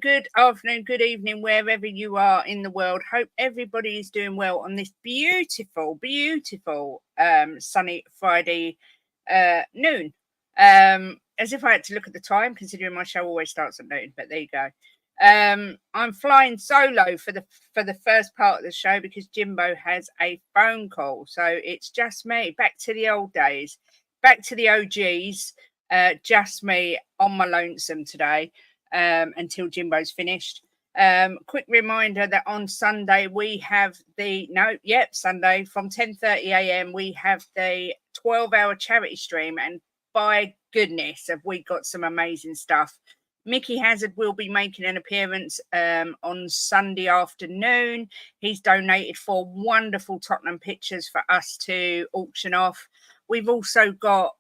good afternoon, good evening, wherever you are in the world. Hope everybody is doing well on this beautiful, sunny Friday noon. As if I had to look at the time, considering my show always starts at noon. But there you go. I'm flying solo for the first part of the show because Jimbo has a phone call, so it's just me. Back to the old days, back to the OGs. Just me on my lonesome today. Until Jimbo's finished. Quick reminder that on Sunday we have Sunday from 10:30 a.m. we have the 12-hour charity stream, and by goodness have we got some amazing stuff. Mickey Hazard will be making an appearance on Sunday afternoon. He's donated 4 wonderful Tottenham pictures for us to auction off. We've also got,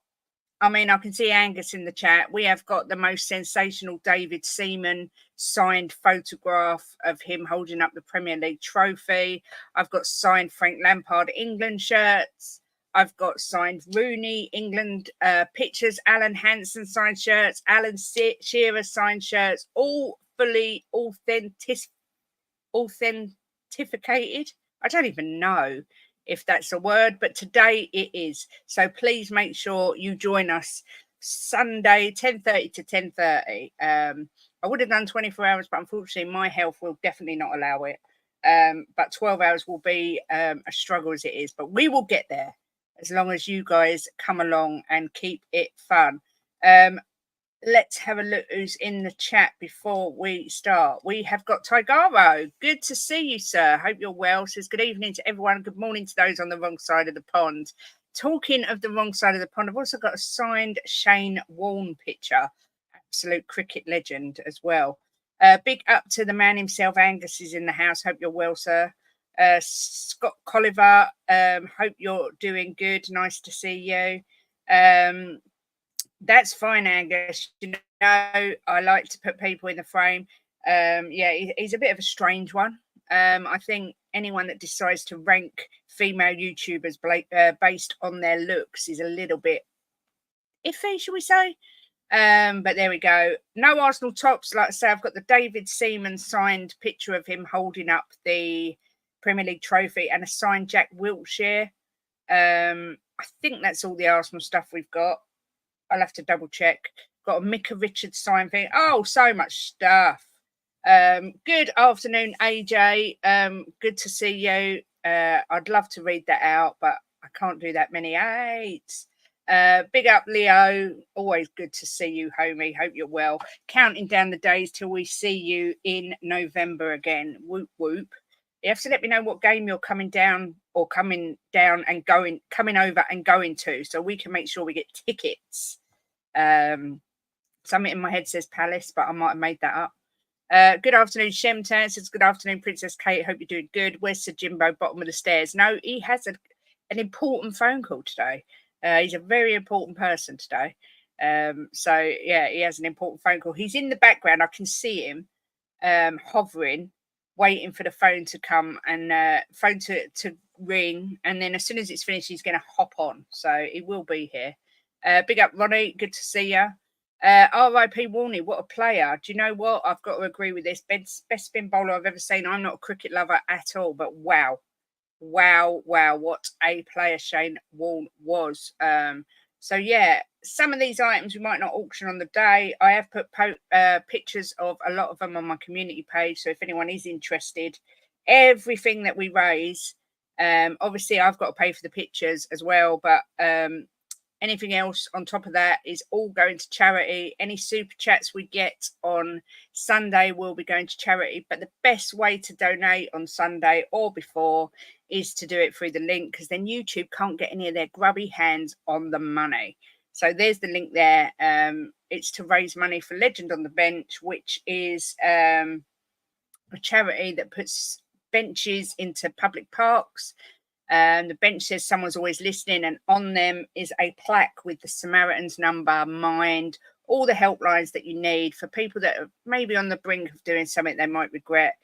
I can see Angus in the chat. We have got the most sensational David Seaman signed photograph of him holding up the Premier League trophy. I've got signed Frank Lampard England shirts. I've got signed Rooney England pictures, Alan Hansen signed shirts, Alan Shearer signed shirts, all fully authenticated. I don't even know if that's a word, but today it is. So please make sure you join us Sunday 10:30 to 10:30. I would have done 24 hours, but unfortunately my health will definitely not allow it. But 12 hours will be a struggle as it is, but we will get there as long as you guys come along and keep it fun. Let's have a look who's in the chat before we start. We have got Tigaro. Good to see you, sir. Hope you're well. Says good evening to everyone. Good morning to those on the wrong side of the pond. Talking of the wrong side of the pond, I've also got a signed Shane Warne picture. Absolute cricket legend as well. Big up to the man himself. Angus is in the house. Hope you're well, sir. Scott Colliver. Hope you're doing good. Nice to see you. That's fine, Angus. You know, I like to put people in the frame. He's a bit of a strange one. I think anyone that decides to rank female YouTubers based on their looks is a little bit iffy, shall we say? But there we go. No Arsenal tops. Like I say, I've got the David Seaman signed picture of him holding up the Premier League trophy and a signed Jack Wilshere. I think that's all the Arsenal stuff we've got. I'll have to double check. Got a Micah Richards sign thing. Oh, so much stuff. Good afternoon, AJ. Good to see you. I'd love to read that out, but I can't do that many eights. Big up, Leo. Always good to see you, homie. Hope you're well. Counting down the days till we see you in November again. Whoop, whoop. You have to let me know what game you're coming over and going to, so we can make sure we get tickets. Something in my head says Palace, but I might have made that up. Good afternoon, Shemtan. Says good afternoon, Princess Kate. Hope you're doing good. Where's Sir Jimbo? Bottom of the stairs. No, he has an important phone call today. He's a very important person today. He has an important phone call. He's in the background. I can see him hovering, waiting for the phone to come and phone to ring. And then as soon as it's finished, he's going to hop on. So he will be here. Big up, Ronnie. Good to see you. R.I.P. Warney, what a player. Do you know what? I've got to agree with this. Best spin bowler I've ever seen. I'm not a cricket lover at all, but wow. What a player Shane Warne was. Some of these items we might not auction on the day. I have put pictures of a lot of them on my community page. So if anyone is interested, everything that we raise, obviously I've got to pay for the pictures as well, but anything else on top of that is all going to charity. Any super chats we get on Sunday will be going to charity. But the best way to donate on Sunday or before is to do it through the link, because then YouTube can't get any of their grubby hands on the money. So there's the link there. It's to raise money for Legend on the Bench, which is a charity that puts benches into public parks. The bench says someone's always listening, and on them is a plaque with the Samaritan's number, Mind, all the helplines that you need for people that are maybe on the brink of doing something they might regret.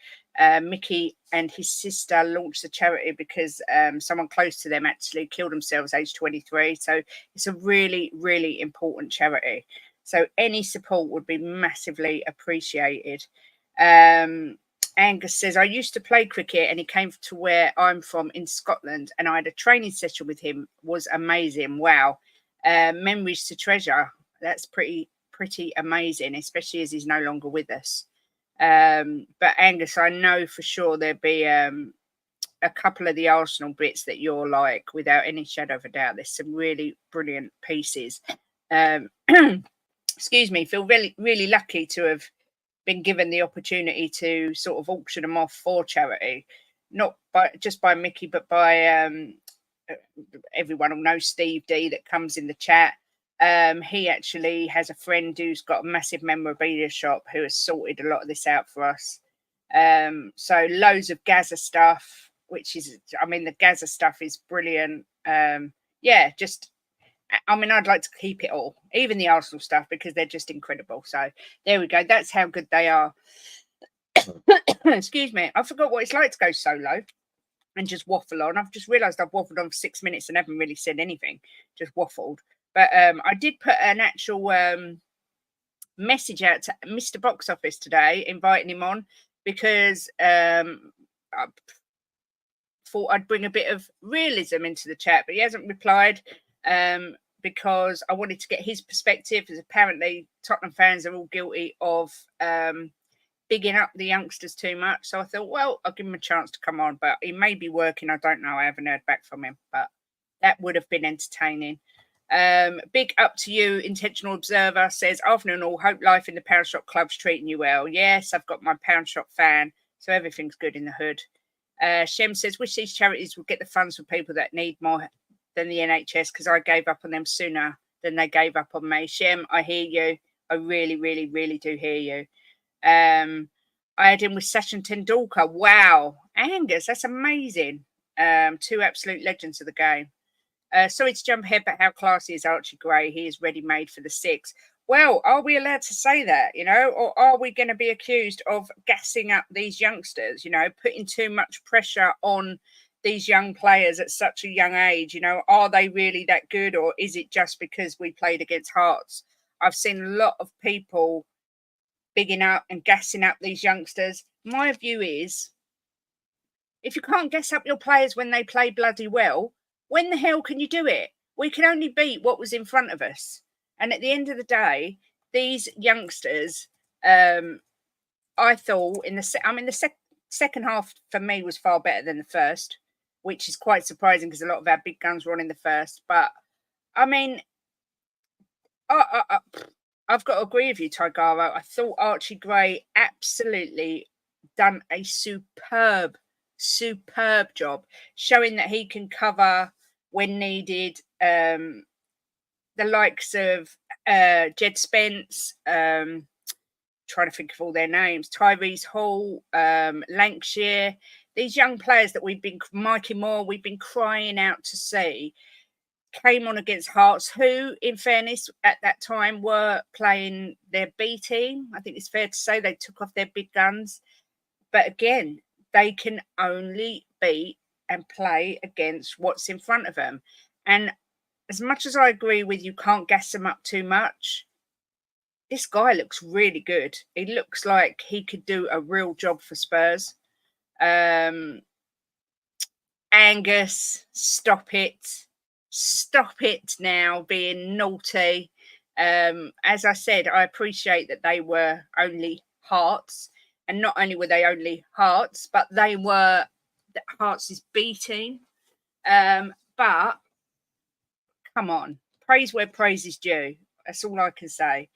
Mickey and his sister launched the charity because someone close to them actually killed themselves aged 23. So it's a really, really important charity. So any support would be massively appreciated. Angus says, I used to play cricket and he came to where I'm from in Scotland and I had a training session with him. Was amazing. Wow. Memories to treasure. That's pretty amazing, especially as he's no longer with us. But Angus, I know for sure there'd be a couple of the Arsenal bits that you're like, without any shadow of a doubt. There's some really brilliant pieces. Excuse me, feel really lucky to have been given the opportunity to sort of auction them off for charity, not just by Mickey, but by everyone will know Steve D that comes in the chat. He actually has a friend who's got a massive memorabilia shop who has sorted a lot of this out for us. So loads of Gaza stuff, which is, I mean, the Gaza stuff is brilliant. Yeah, just, I mean, I'd like to keep it all, even the Arsenal stuff, because they're just incredible. So there we go. That's how good they are. Excuse me. I forgot what it's like to go solo and just waffle on. I've just realised I've waffled on for 6 minutes and haven't really said anything, just waffled. But I did put an actual message out to Mr. Box Office today, inviting him on, because I thought I'd bring a bit of realism into the chat, but he hasn't replied. Because I wanted to get his perspective, as apparently Tottenham fans are all guilty of bigging up the youngsters too much. So I thought, well, I'll give him a chance to come on, but he may be working. I don't know. I haven't heard back from him, but that would have been entertaining. Big up to you, Intentional Observer says, afternoon all, hope life in the Pound Shop Club's treating you well. Yes, I've got my Pound Shop fan, so everything's good in the hood. Shem says, wish these charities would get the funds for people that need more than the NHS, because I gave up on them sooner than they gave up on me. Shem, I hear you. I really do hear you. I had him with Sachin Tendulkar. Wow. Angus, that's amazing. Two absolute legends of the game. Sorry to jump ahead, but how classy is Archie Gray? He is ready-made for the six. Well, are we allowed to say that, or are we going to be accused of gassing up these youngsters, putting too much pressure on these young players at such a young age? Are they really that good, or is it just because we played against Hearts? I've seen a lot of people bigging up and gassing up these youngsters. My view is, if you can't gas up your players when they play bloody well, when the hell can you do it? We can only beat what was in front of us. And at the end of the day, these youngsters, I thought the second half for me was far better than the first, which is quite surprising because a lot of our big guns were on in the first. But I mean, I've got to agree with you, Tigaro. I thought Archie Gray absolutely done a superb job, showing that he can cover when needed. The likes of Jed Spence, trying to think of all their names, Tyrese Hall, Lancashire, these young players that Mikey Moore, we've been crying out to see, came on against Hearts, who, in fairness, at that time were playing their B team. I think it's fair to say they took off their big guns. But again, they can only beat and play against what's in front of them. And as much as I agree with you can't gas them up too much, this guy looks really good. He looks like he could do a real job for Spurs. Angus, stop it. Stop it now, being naughty. As I said, I appreciate that they were only Hearts. And not only were they only Hearts, but they were Hearts' B team. But come on, praise where praise is due. That's all I can say.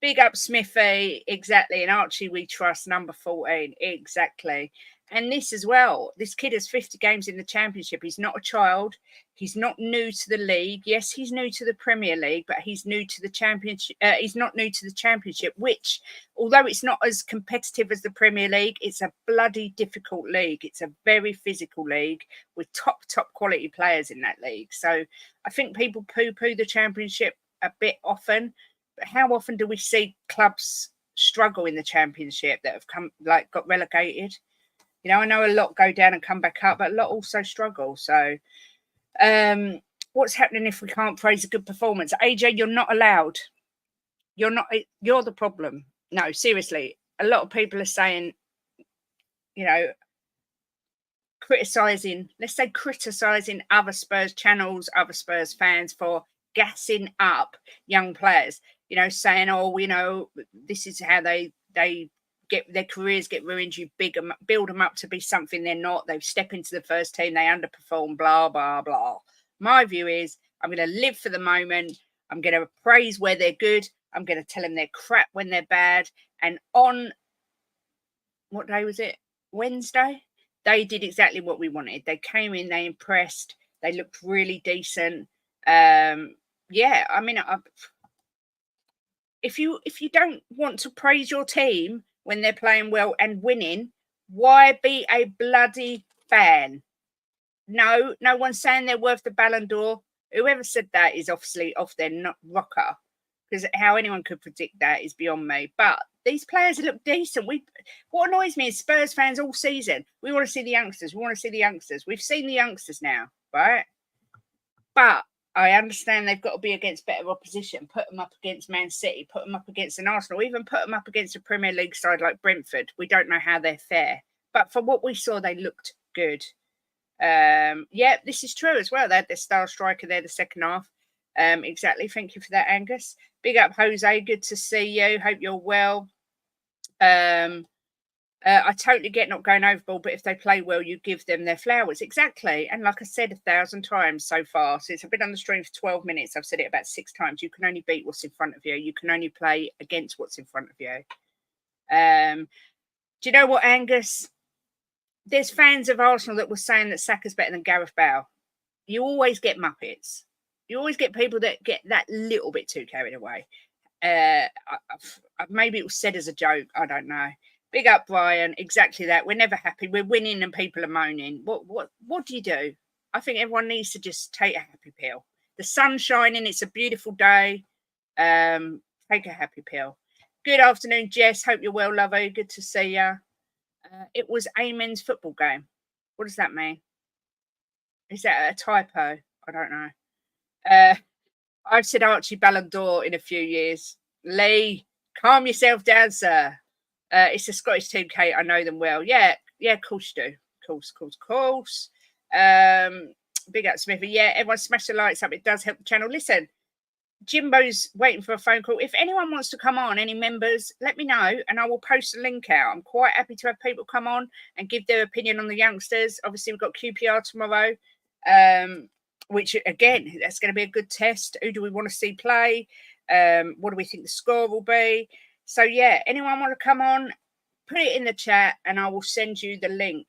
Big up Smithy, exactly. And Archie, we trust, number 14, exactly. And this as well. This kid has 50 games in the Championship. He's not a child. He's not new to the league. Yes, he's new to the Premier League, but he's new to the Championship. He's not new to the Championship, which, although it's not as competitive as the Premier League, it's a bloody difficult league. It's a very physical league with top quality players in that league. So I think people poo-poo the Championship a bit often. But how often do we see clubs struggle in the Championship that have got relegated? I know a lot go down and come back up, but a lot also struggle. So what's happening if we can't praise a good performance? AJ, you're not allowed. You're the problem. No, seriously. a lot of people are saying, you know, criticising other Spurs channels, other Spurs fans for gassing up young players, you know, saying, oh, you know, this is how they get their careers get ruined. You build them up to be something they're not. They step into the first team, they underperform, blah, blah, blah. My view is I'm going to live for the moment. I'm going to praise where they're good. I'm going to tell them they're crap when they're bad. And on, what day was it? Wednesday? They did exactly what we wanted. They came in, they impressed. They looked really decent. Yeah, I mean, if you don't want to praise your team when they're playing well and winning, why be a bloody fan? No one's saying they're worth the Ballon d'Or. Whoever said that is obviously off their rocker, because how anyone could predict that is beyond me. But these players look decent. What annoys me is Spurs fans all season, we want to see the youngsters. We want to see the youngsters. We've seen the youngsters now, right? But I understand they've got to be against better opposition. Put them up against Man City, put them up against an Arsenal, even put them up against a Premier League side like Brentford. We don't know how they're fair. But for what we saw, they looked good. Yeah, this is true as well. They had their star striker there the second half. Exactly. Thank you for that, Angus. Big up, Jose. Good to see you. Hope you're well. I totally get not going overboard, but if they play well, you give them their flowers. Exactly. And like I said 1,000 times so far, since I've been on the stream for 12 minutes, I've said it about 6 times. You can only beat what's in front of you. You can only play against what's in front of you. Do you know what, Angus? There's fans of Arsenal that were saying that Saka's better than Gareth Bale. You always get Muppets. You always get people that get that little bit too carried away. Maybe it was said as a joke. I don't know. Big up, Brian. Exactly that. We're never happy. We're winning and people are moaning. What do you do? I think everyone needs to just take a happy pill. The sun's shining. It's a beautiful day. Take a happy pill. Good afternoon, Jess. Hope you're well, lover. Good to see you. It was Amen's football game. What does that mean? Is that a typo? I don't know. I've said Archie Ballon d'Or in a few years. Lee, calm yourself down, sir. It's a Scottish team, Kate. I know them well. Yeah, of course you do. Of course. Big up, Smithy. Yeah, everyone smash the lights up. It does help the channel. Listen, Jimbo's waiting for a phone call. If anyone wants to come on, any members, let me know and I will post a link out. I'm quite happy to have people come on and give their opinion on the youngsters. Obviously, we've got QPR tomorrow, which, again, that's going to be a good test. Who do we want to see play? What do we think the score will be? So, yeah, anyone want to come on, put it in the chat and I will send you the link.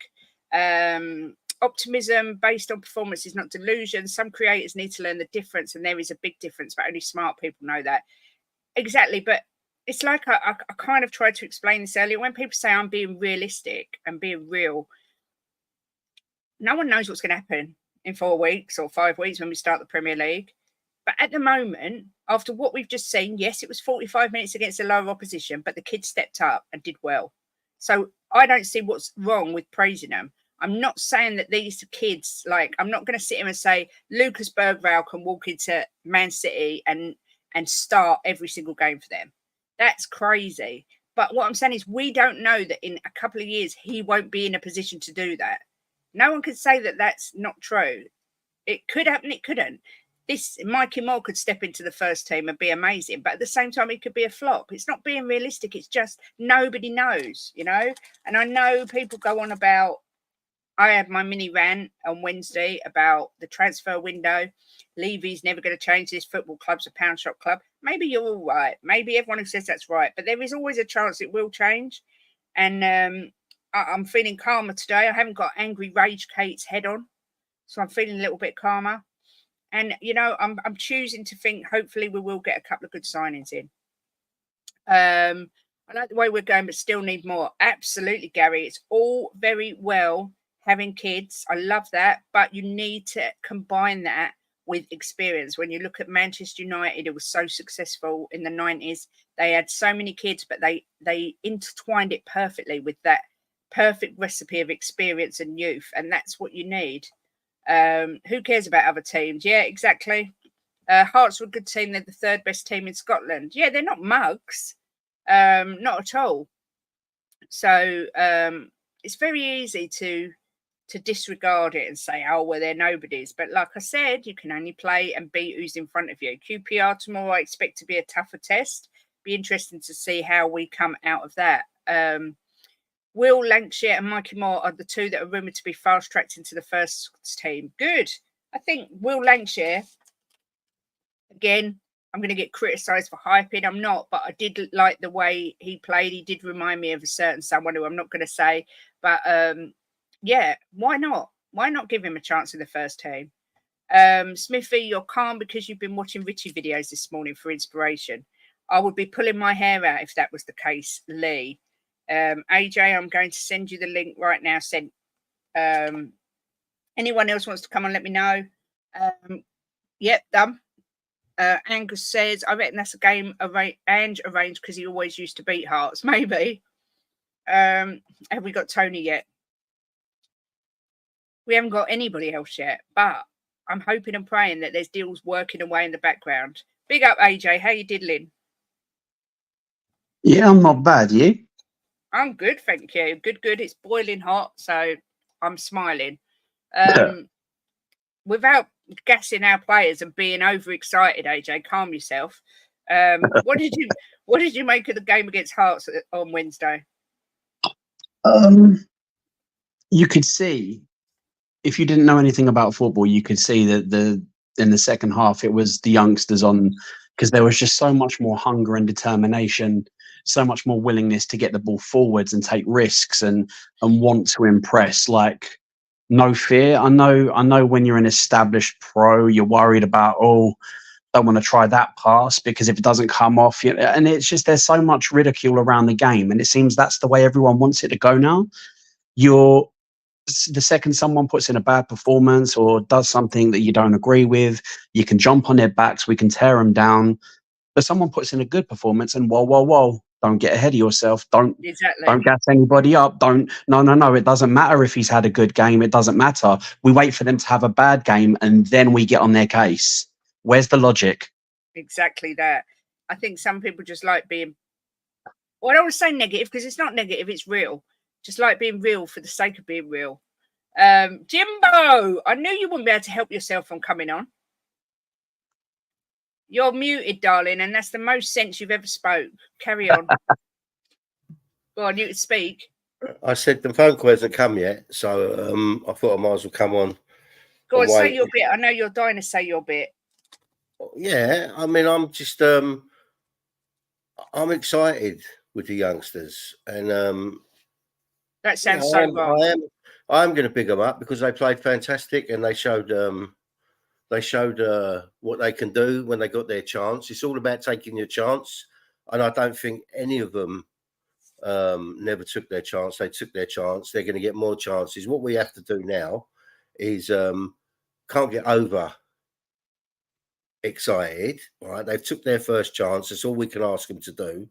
Optimism based on performance is not delusion. Some creators need to learn the difference, and there is a big difference, but only smart people know that. Exactly, but it's like I kind of tried to explain this earlier. When people say I'm being realistic and being real, no one knows what's going to happen in 4 weeks or 5 weeks when we start the Premier League. But at the moment, after what we've just seen, yes, it was 45 minutes against a lower opposition, but the kids stepped up and did well. So I don't see what's wrong with praising them. I'm not saying that these kids, like, I'm not going to sit here and say Lucas Bergvall can walk into Man City and start every single game for them. That's crazy. But what I'm saying is we don't know that in a couple of years he won't be in a position to do that. No one could say that that's not true. It could happen, it couldn't. This Mikey Moore could step into the first team and be amazing, but at the same time, it could be a flop. It's not being realistic. It's just nobody knows, you know? And I know people go on about, I had my mini rant on Wednesday about the transfer window. Levy's never going to change this. Football club's a pound shop club. Maybe you're all right. Maybe everyone who says that's right, but there is always a chance it will change. And I'm feeling calmer today. I haven't got angry rage Kate's head on, so I'm feeling a little bit calmer. And, you know, I'm choosing to think hopefully we will get a couple of good signings in. I like the way we're going, but still need more. Absolutely, Gary. It's all very well having kids. I love that. But you need to combine that with experience. When you look at Manchester United, it was so successful in the 90s. They had so many kids, but they intertwined it perfectly with that perfect recipe of experience and youth. And that's what you need. Who cares about other teams? Yeah, exactly. Hearts were a good team. They're the third best team in Scotland. Yeah, they're not mugs. Not at all. So it's very easy to disregard it and say, oh, well, they're nobodies. But like I said, you can only play and beat who's in front of you. QPR tomorrow, I expect to be a tougher test. Be interesting to see how we come out of that. Will Lancashire and Mikey Moore are the two that are rumoured to be fast-tracked into the first team. Good. I think Will Lancashire, again, I'm going to get criticised for hyping. I'm not, but I did like the way he played. He did remind me of a certain someone who I'm not going to say. But, yeah, why not? Why not give him a chance in the first team? Smithy, you're calm because you've been watching Richie videos this morning for inspiration. I would be pulling my hair out if that was the case, Lee. AJ, I'm going to send you the link right now. Anyone else wants to come on, let me know. Yep, done. Angus says, I reckon that's a game Ange arranged because he always used to beat Hearts. Maybe. Have we got Tony yet? We haven't got anybody else yet, but I'm hoping and praying that there's deals working away in the background. Big up, AJ. How you diddling? Yeah, I'm not bad. You? I'm good, thank you. Good. It's boiling hot, so I'm smiling. Without gassing our players and being overexcited, AJ, calm yourself. What did you make of the game against Hearts on Wednesday? You could see, if you didn't know anything about football, you could see that in the second half it was the youngsters on, because there was just so much more hunger and determination, so much more willingness to get the ball forwards and take risks and want to impress. Like, no fear. I know when you're an established pro, you're worried about, don't want to try that pass because if it doesn't come off, and it's just, there's so much ridicule around the game, and it seems that's the way everyone wants it to go now. The second someone puts in a bad performance or does something that you don't agree with, you can jump on their backs, we can tear them down. But someone puts in a good performance and whoa, don't get ahead of yourself. Don't gas anybody up. No. It doesn't matter if he's had a good game. It doesn't matter. We wait for them to have a bad game and then we get on their case. Where's the logic? Exactly that. I think some people just like being, well, I don't want to say negative because it's not negative, it's real. Just like being real for the sake of being real. Jimbo, I knew you wouldn't be able to help yourself from coming on. You're muted, darling, and that's the most sense you've ever spoke. Carry on. Go on, you can speak. I said the phone call hasn't come yet, so I thought I might as well come on. Go on, say your bit. I know you're dying to say your bit. Yeah, I mean, I'm just I'm excited with the youngsters, and that sounds so wrong. I'm going to big them up because they played fantastic and they showed what they can do when they got their chance. It's all about taking your chance, and I don't think any of them never took their chance. They took their chance. They're going to get more chances. What we have to do now is can't get over excited. All right, they've took their first chance. That's all we can ask them to do.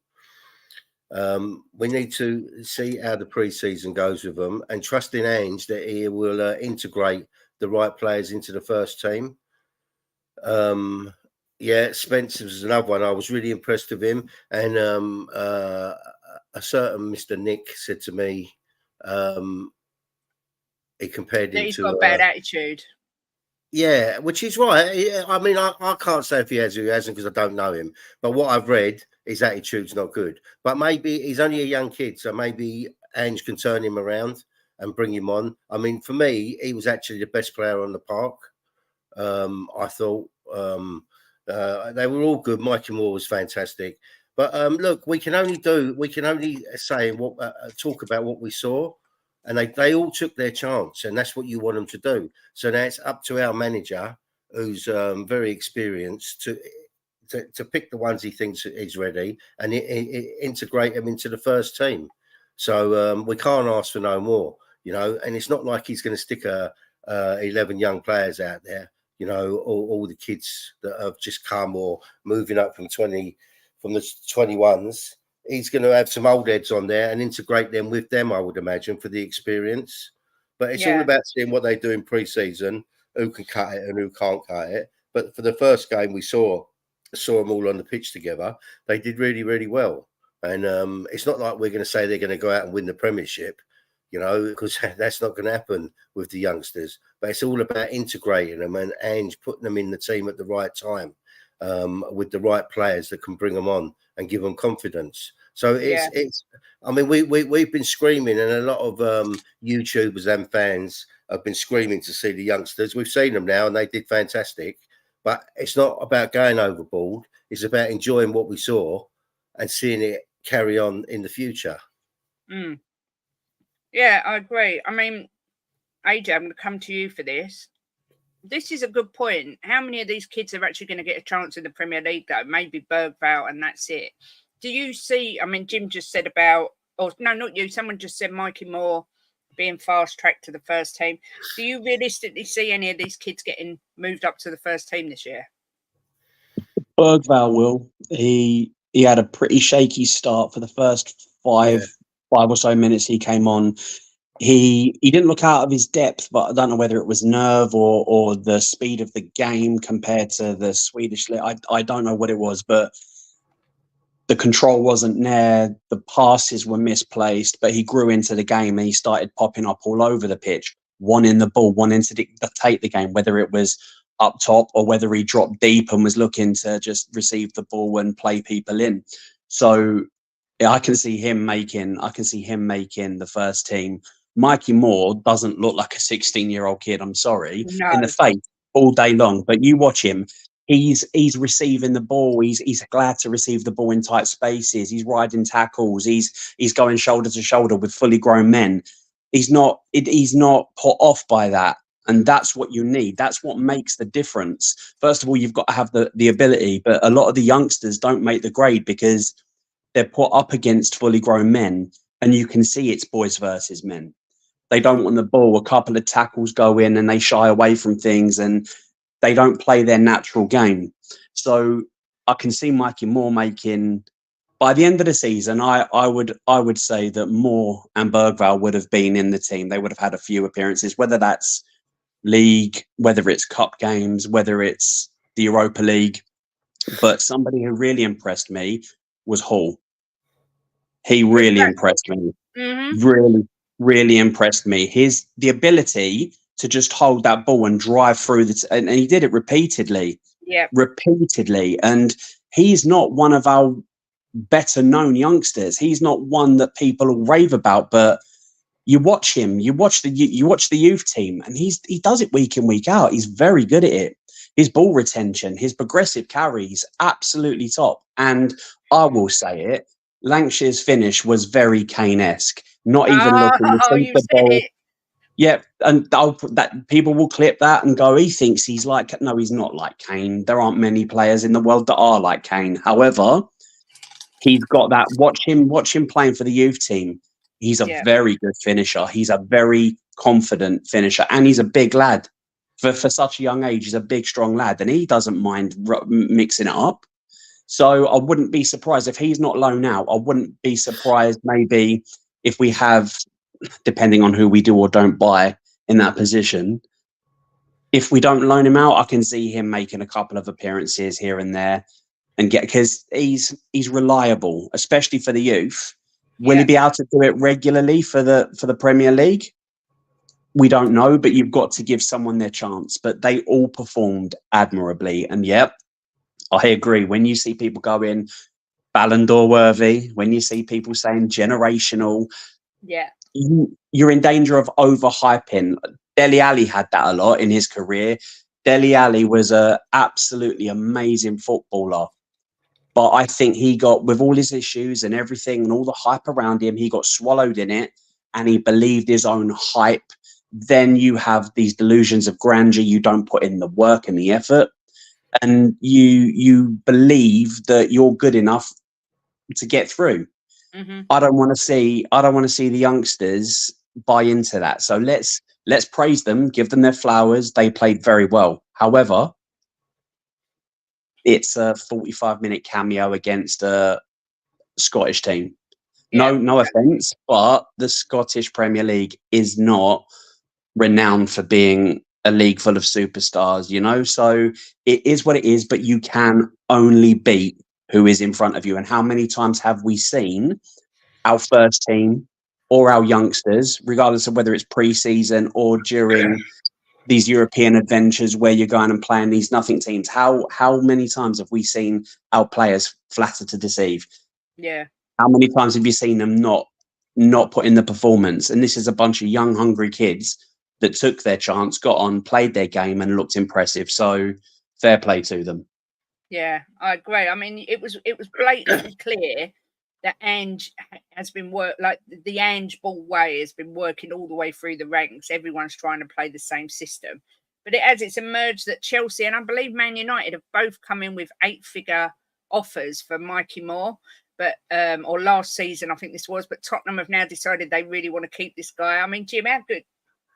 We need to see how the preseason goes with them and trust in Ange that he will integrate the right players into the first team. Yeah, Spencer's another one. I was really impressed with him. And a certain Mr. Nick said to me, he compared him to... He's got a bad attitude. Yeah, which is right. I mean, I can't say if he has or he hasn't because I don't know him. But what I've read, his attitude's not good. But maybe he's only a young kid, so maybe Ange can turn him around and bring him on. I mean, for me, he was actually the best player on the park. I thought they were all good. Mikey Moore was fantastic. But look, we can only say talk about what we saw. And they all took their chance, and that's what you want them to do. So now it's up to our manager, who's very experienced, to pick the ones he thinks is ready and integrate them into the first team. So we can't ask for no more, And it's not like he's going to stick 11 young players out there, all the kids that have just come or moving up from the 21s. He's going to have some old heads on there and integrate them with them, I would imagine, for the experience. But it's all about seeing what they do in pre-season, who can cut it and who can't cut it. But for the first game, we saw them all on the pitch together. They did really, really well. And it's not like we're going to say they're going to go out and win the Premiership, you know, because that's not going to happen with the youngsters. But it's all about integrating them and putting them in the team at the right time, with the right players that can bring them on and give them confidence. So it's. I mean, we've been screaming, and a lot of YouTubers and fans have been screaming to see the youngsters. We've seen them now, and they did fantastic. But it's not about going overboard. It's about enjoying what we saw and seeing it carry on in the future. Mm. Yeah, I agree. I mean, AJ, I'm going to come to you for this. This is a good point. How many of these kids are actually going to get a chance in the Premier League, though? Maybe Bergvall, and that's it. Do you see, I mean, Jim just said about, or no, not you, someone just said Mikey Moore being fast-tracked to the first team. Do you realistically see any of these kids getting moved up to the first team this year? Bergvall will. He had a pretty shaky start for the first five or so minutes he came on. He didn't look out of his depth, but I don't know whether it was nerve or the speed of the game compared to the Swedish league. I don't know what it was, but the control wasn't there. The passes were misplaced, but he grew into the game and he started popping up all over the pitch, wanting the ball, wanting to dictate the game, whether it was up top or whether he dropped deep and was looking to just receive the ball and play people in. So yeah, I can see him making the first team. Mikey Moore doesn't look like a 16-year-old kid, I'm sorry, in the face all day long. But you watch him, he's receiving the ball. He's glad to receive the ball in tight spaces. He's riding tackles. He's going shoulder to shoulder with fully grown men. He's not put off by that. And that's what you need. That's what makes the difference. First of all, you've got to have the ability. But a lot of the youngsters don't make the grade because they're put up against fully grown men. And you can see it's boys versus men. They don't want the ball. A couple of tackles go in and they shy away from things and they don't play their natural game. So I can see Mikey Moore making, by the end of the season, I would say that Moore and Bergvall would have been in the team. They would have had a few appearances, whether that's league, whether it's cup games, whether it's the Europa League. But somebody who really impressed me was Hall. He really impressed me. Mm-hmm. Really impressed me. The ability to just hold that ball and drive through and he did it repeatedly. Yeah. Repeatedly. And he's not one of our better known youngsters. He's not one that people will rave about, but you watch him, you watch the youth team, and he does it week in, week out. He's very good at it. His ball retention, his progressive carries, absolutely top. And I will say it, Lancashire's finish was very Kane-esque. Not even looking to the ball. Yeah, and that people will clip that and go, he thinks he's like, no, he's not like Kane. There aren't many players in the world that are like Kane. However, he's got that. Watch him playing for the youth team. He's a very good finisher. He's a very confident finisher, and he's a big lad. For such a young age, he's a big, strong lad, and he doesn't mind mixing it up. So I wouldn't be surprised if he's not loaned out. I wouldn't be surprised maybe if we have, depending on who we do or don't buy in that position, if we don't loan him out, I can see him making a couple of appearances here and there and because he's reliable, especially for the youth. Will he be able to do it regularly for the Premier League? We don't know, but you've got to give someone their chance. But they all performed admirably. And I agree. When you see people going Ballon d'Or worthy, when you see people saying generational, you're in danger of overhyping. Dele Alli had that a lot in his career. Dele Alli was a absolutely amazing footballer. But I think he got, with all his issues and everything and all the hype around him, he got swallowed in it and he believed his own hype. Then you have these delusions of grandeur. You don't put in the work and the effort. And you believe that you're good enough to get through. Mm-hmm. I don't want to see the youngsters buy into that. So let's praise them, give them their flowers. They played very well. However, it's a 45-minute cameo against a Scottish team. No offense, but the Scottish Premier League is not renowned for being a league full of superstars, you know? So it is what it is, but you can only beat who is in front of you. And how many times have we seen our first team or our youngsters, regardless of whether it's pre-season or during these European adventures where you're going and playing these nothing teams, how many times have we seen our players flatter to deceive? Yeah. How many times have you seen them not put in the performance? And this is a bunch of young, hungry kids that took their chance, got on, played their game, and looked impressive. So fair play to them. Yeah, I agree. I mean, it was blatantly clear that Ange has been like the Ange ball way has been working all the way through the ranks. Everyone's trying to play the same system, but it's emerged that Chelsea and I believe Man United have both come in with 8-figure offers for Mikey Moore. But or last season, I think this was. But Tottenham have now decided they really want to keep this guy. I mean, Jim, how good?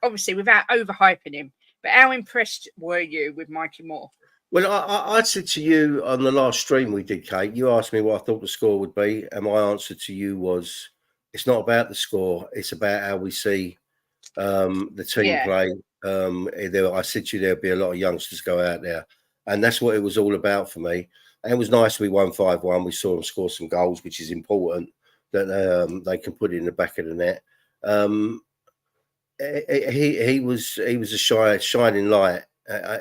Obviously, without overhyping him, but how impressed were you with Mikey Moore? Well, I said to you on the last stream we did, Kate, you asked me what I thought the score would be. And my answer to you was, it's not about the score. It's about how we see the team play. I said to you, there'll be a lot of youngsters go out there. And that's what it was all about for me. And it was nice we won 5-1. We saw them score some goals, which is important that they can put it in the back of the net. He was a shining light.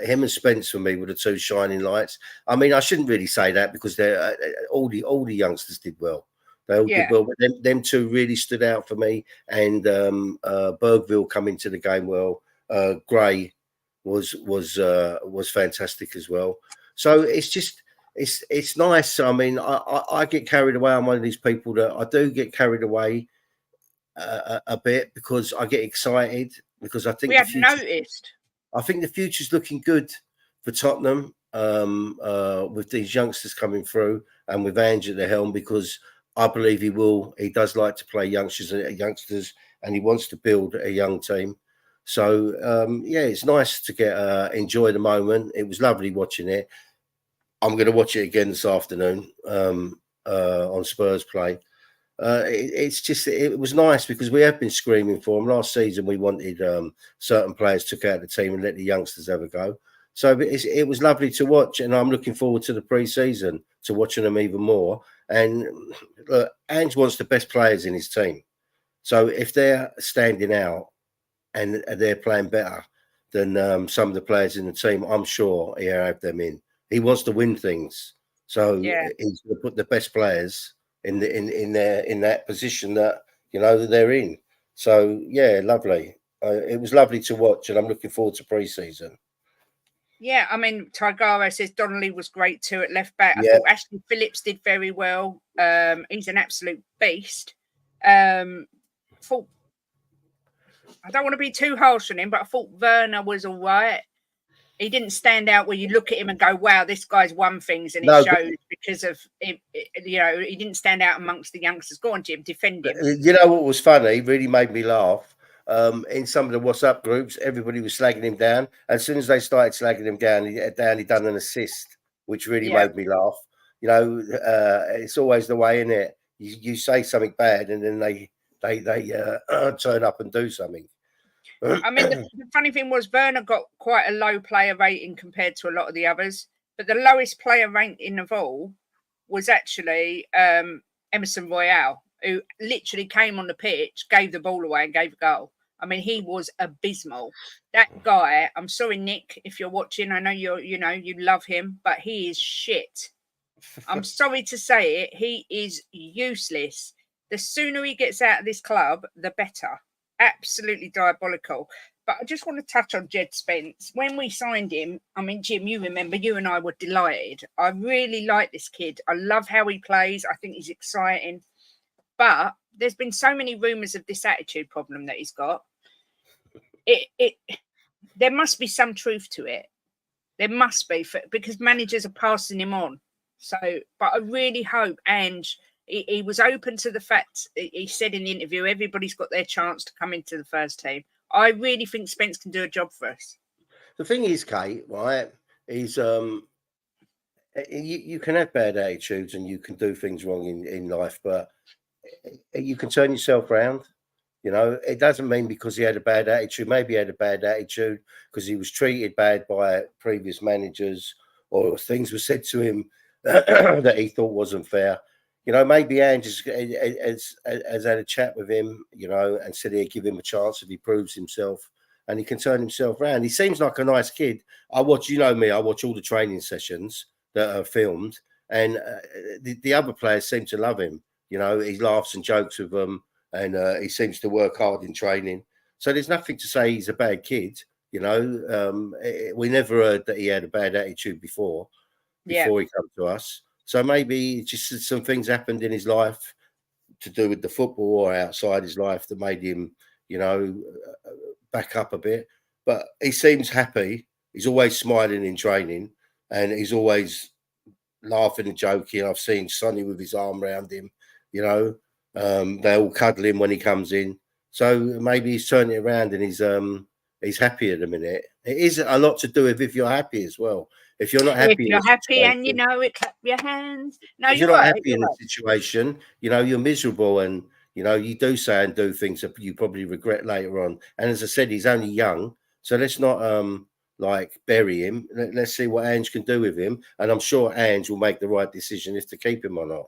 Him and Spence for me were the two shining lights. I mean, I shouldn't really say that because they're all the youngsters did well. They all did well, but them two really stood out for me. And Bergville come into the game well. Gray was fantastic as well. So it's just it's nice. I mean, I get carried away. I'm one of these people that I do get carried away a bit because I get excited because I think we have noticed. I think the future's looking good for Tottenham with these youngsters coming through and with Ange at the helm because I believe he will. He does like to play youngsters and he wants to build a young team. So, it's nice to get enjoy the moment. It was lovely watching it. I'm going to watch it again this afternoon on Spurs play. It was nice because we have been screaming for them. Last season, we wanted certain players took out the team and let the youngsters have a go. So it was lovely to watch, and I'm looking forward to the pre-season, to watching them even more. And look, Ange wants the best players in his team. So if they're standing out and they're playing better than some of the players in the team, I'm sure he'll have them in. He wants to win things, so he's going to put the best players in that position that they're in. So lovely. It was lovely to watch, and I'm looking forward to pre-season. Yeah, I mean, Tigaro says Donnelly was great too at left back. I thought Ashley Phillips did very well. He's an absolute beast. I don't want to be too harsh on him, but I thought Werner was all right. He didn't stand out where you look at him and go, wow, this guy's won things, and it shows because of he didn't stand out amongst the youngsters. Go on, Jim, defend him. You know what was funny? Really made me laugh. In some of the WhatsApp groups, everybody was slagging him down. As soon as they started slagging him down, he done an assist, which really made me laugh. It's always the way, isn't it? You say something bad, and then they turn up and do something. I mean, the funny thing was Werner got quite a low player rating compared to a lot of the others, but the lowest player rating of all was actually Emerson Royale, who literally came on the pitch, gave the ball away and gave a goal. I mean, he was abysmal. That guy, I'm sorry, Nick, if you're watching, I know you love him, but he is shit. I'm sorry to say it. He is useless. The sooner he gets out of this club, the better. Absolutely diabolical. But I just want to touch on Jed Spence. When we signed him, I mean, Jim, you remember, you and I were delighted. I really like this kid. I love how he plays. I think he's exciting. But there's been so many rumours of this attitude problem that he's got. There must be some truth to it. There must be, because managers are passing him on. So, but I really hope Ange, he was open to the fact, he said in the interview, everybody's got their chance to come into the first team. I really think Spence can do a job for us. The thing is, Kate, right, is you can have bad attitudes and you can do things wrong in life, but you can turn yourself around. It doesn't mean because he had a bad attitude. Maybe he had a bad attitude because he was treated bad by previous managers or things were said to him that he thought wasn't fair. You know, maybe Ange has had a chat with him, you know, and said he'd give him a chance if he proves himself and he can turn himself around. He seems like a nice kid. I watch, you know me, I watch all the training sessions that are filmed, and the other players seem to love him. You know, he laughs and jokes with them, and he seems to work hard in training. So there's nothing to say he's a bad kid. You know, we never heard that he had a bad attitude before he came to us. So maybe just some things happened in his life to do with the football or outside his life that made him, you know, back up a bit. But he seems happy. He's always smiling in training, and he's always laughing and joking. I've seen Sonny with his arm around him, you know. They all cuddle him when he comes in. So maybe he's turning it around and he's happy at the minute. It is a lot to do with if you're happy as well. If you're not happy, if you're happy and you know it, clap your hands. No, if you're not happy in the situation, you know, you're miserable, and you know, you do say and do things that you probably regret later on. And as I said, he's only young, so let's not like bury him. Let's see what Ange can do with him, and I'm sure Ange will make the right decision if to keep him or not.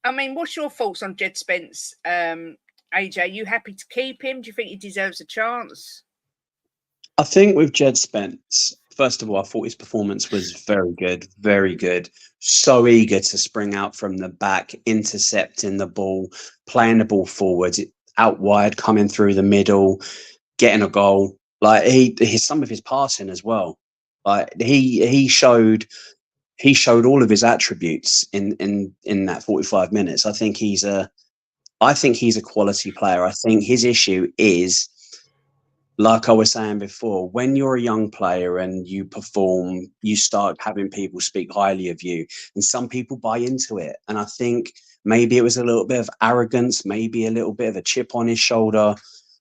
I mean, what's your thoughts on Jed Spence? AJ, you happy to keep him? Do you think he deserves a chance? I think with Jed Spence, first of all, I thought his performance was very good, very good. So eager to spring out from the back, intercepting the ball, playing the ball forward, out wide, coming through the middle, getting a goal. Like some of his passing as well. Like he showed all of his attributes in that 45 minutes. I think he's a quality player. I think his issue is, like I was saying before, when you're a young player and you perform, you start having people speak highly of you, and some people buy into it. And I think maybe it was a little bit of arrogance, maybe a little bit of a chip on his shoulder.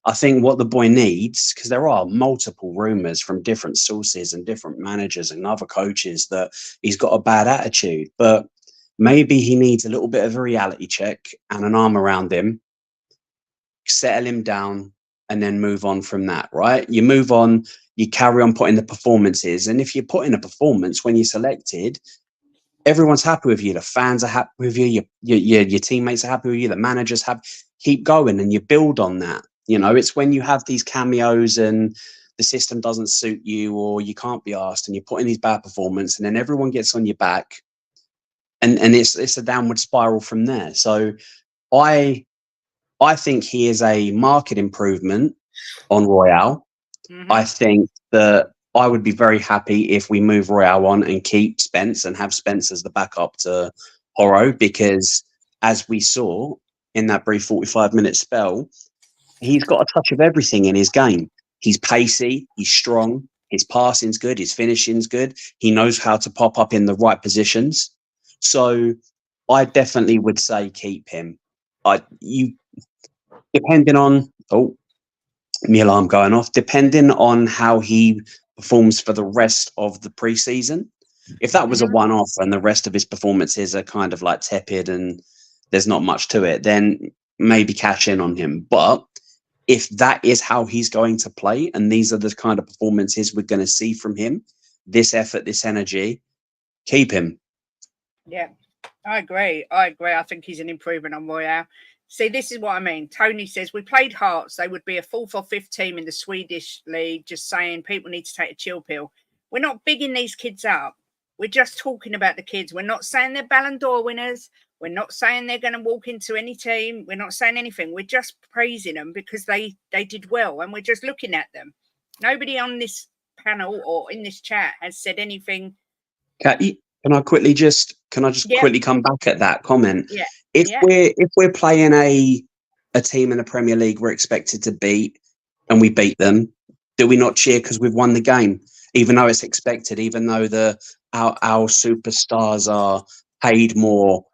I think what the boy needs, because there are multiple rumours from different sources and different managers and other coaches that he's got a bad attitude, but maybe he needs a little bit of a reality check and an arm around him, settle him down, and then move on from that, right? You move on, you carry on putting the performances. And if you put in a performance when you're selected, everyone's happy with you. The fans are happy with you. Your teammates are happy with you. The managers have. Keep going, and you build on that. You know, it's when you have these cameos and the system doesn't suit you, or you can't be asked, and you put in these bad performance, and then everyone gets on your back, and it's a downward spiral from there. So I think he is a market improvement on Royale. Mm-hmm. I think that I would be very happy if we move Royale on and keep Spence and have Spence as the backup to Horo, because as we saw in that brief 45-minute spell, he's got a touch of everything in his game. He's pacey, he's strong, his passing's good, his finishing's good. He knows how to pop up in the right positions. So I definitely would say keep him. Depending on, my alarm going off, depending on how he performs for the rest of the preseason. If that was a one-off and the rest of his performances are kind of like tepid and there's not much to it, then maybe cash in on him. But if that is how he's going to play, and these are the kind of performances we're going to see from him, this effort, this energy, keep him. Yeah, I agree. I think he's an improvement on Royale. See, this is what I mean. Tony says, we played Hearts. They would be a 4th or 5th team in the Swedish league, just saying people need to take a chill pill. We're not bigging these kids up. We're just talking about the kids. We're not saying they're Ballon d'Or winners. We're not saying they're going to walk into any team. We're not saying anything. We're just praising them because they did well, and we're just looking at them. Nobody on this panel or in this chat has said anything. Can I just quickly come back at that comment? Yeah. If we're playing a team in the Premier League we're expected to beat, and we beat them, do we not cheer because we've won the game, even though it's expected, even though our superstars are paid more,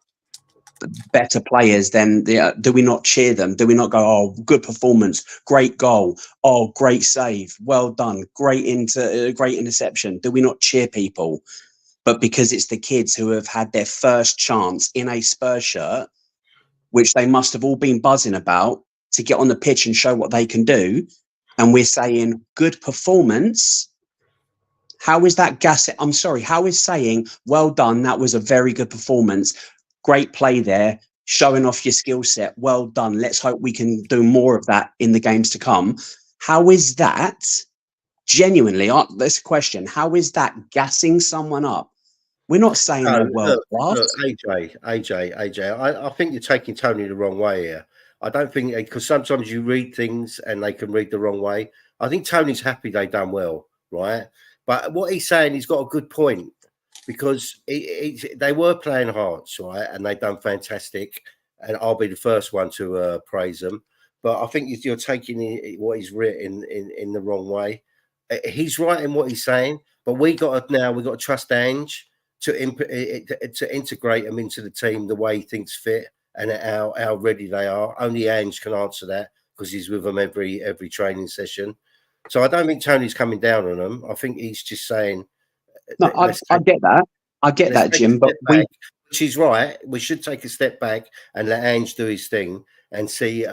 better players? Then do we not cheer them? Do we not go, oh, good performance, great goal, oh, great save, well done, great interception? Do we not cheer people? But because it's the kids who have had their first chance in a Spurs shirt, which they must have all been buzzing about, to get on the pitch and show what they can do, and we're saying good performance, How is that gassing? I'm sorry. How is saying, well done, that was a very good performance, great play there, showing off your skill set, well done. Let's hope we can do more of that in the games to come. How is that genuinely? This question. How is that gassing someone up? We're not saying they're world class. Look, AJ. I think you're taking Tony the wrong way here. I don't think, because sometimes you read things and they can read the wrong way. I think Tony's happy they done well, right? But what he's saying, he's got a good point, because they were playing Hearts, right, and they done fantastic. And I'll be the first one to praise them. But I think you're taking what he's written in the wrong way. He's right in what he's saying, but we got to trust Ange to integrate them into the team the way he thinks fit and how ready they are. Only Ange can answer that, because he's with them every training session. So I don't think Tony's coming down on them. I think he's just saying. No, I get that. I get that, Jim. But she's right. We should take a step back and let Ange do his thing and see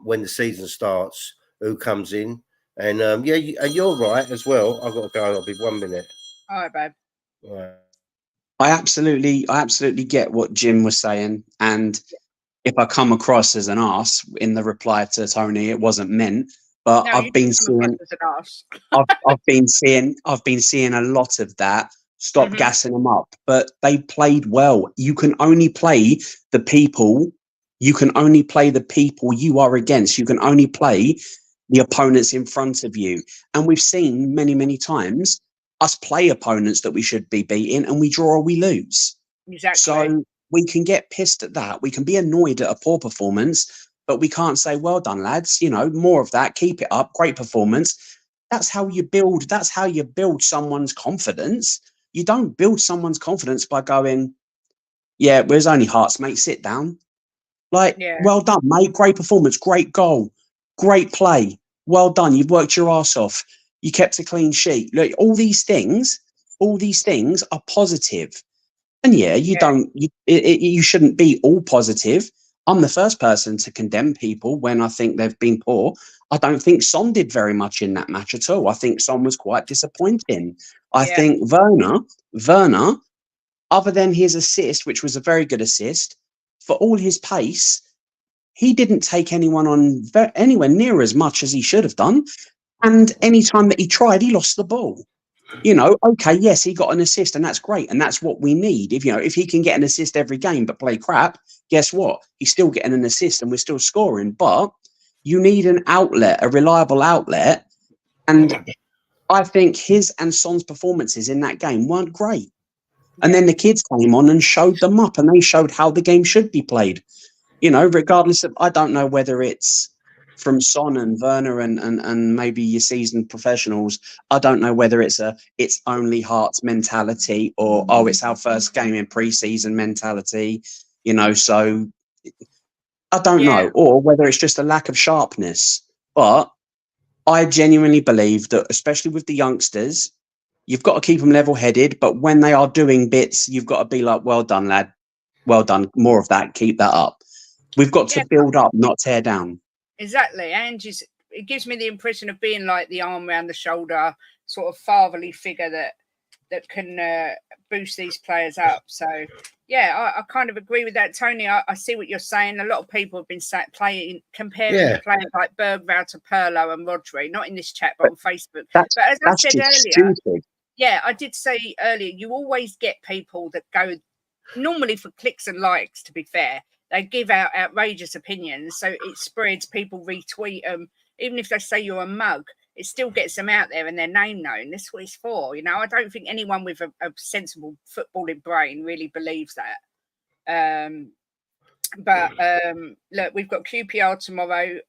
when the season starts who comes in. And and you're right as well. I've got to go. I'll be 1 minute. All right, babe. All right. I absolutely get what Jim was saying, and if I come across as an arse in the reply to Tony, it wasn't meant. But No, I've been seeing a lot of that. Stop gassing them up. But they played well. You can only play the people. You can only play the people you are against. You can only play the opponents in front of you. And we've seen many, many times us play opponents that we should be beating, and we draw or we lose. Exactly. So we can get pissed at that. We can be annoyed at a poor performance, but we can't say, well done, lads. You know, more of that. Keep it up. Great performance. That's how you build someone's confidence. You don't build someone's confidence by going, yeah, it was only Hearts, mate. Sit down. Well done, mate. Great performance. Great goal. Great play. Well done. You've worked your ass off. You kept a clean sheet. Look, all these things are positive. And you shouldn't be all positive. I'm the first person to condemn people when I think they've been poor. I don't think Son did very much in that match at all. I think Son was quite disappointing. I think Werner, other than his assist, which was a very good assist, for all his pace, he didn't take anyone on anywhere near as much as he should have done. And any time that he tried, he lost the ball. You know, okay, yes, he got an assist, and that's great, and that's what we need. If he can get an assist every game but play crap, guess what? He's still getting an assist, and we're still scoring. But you need an outlet, a reliable outlet, and I think his and Son's performances in that game weren't great. And then the kids came on and showed them up, and they showed how the game should be played. You know, regardless of, I don't know whether it's from Son and Werner and maybe your seasoned professionals. I don't know whether it's only Hearts mentality or, it's our first game in preseason mentality, you know, so I don't know, or whether it's just a lack of sharpness. But I genuinely believe that, especially with the youngsters, you've got to keep them level-headed, but when they are doing bits, you've got to be like, well done, lad. Well done. More of that. Keep that up. We've got to build up, not tear down. Exactly. And it gives me the impression of being like the arm around the shoulder, sort of fatherly figure that can boost these players up. So, I kind of agree with that, Tony. I see what you're saying. A lot of people have been comparing players like Bergvall to Pirlo and Rodri, not in this chat, but on Facebook. But as I said earlier, stupid. I did say earlier, you always get people that go normally for clicks and likes, to be fair. They give out outrageous opinions, so it spreads. People retweet them. Even if they say you're a mug, it still gets them out there and their name known. That's what it's for. You know, I don't think anyone with a sensible footballing brain really believes that. Look, we've got QPR tomorrow.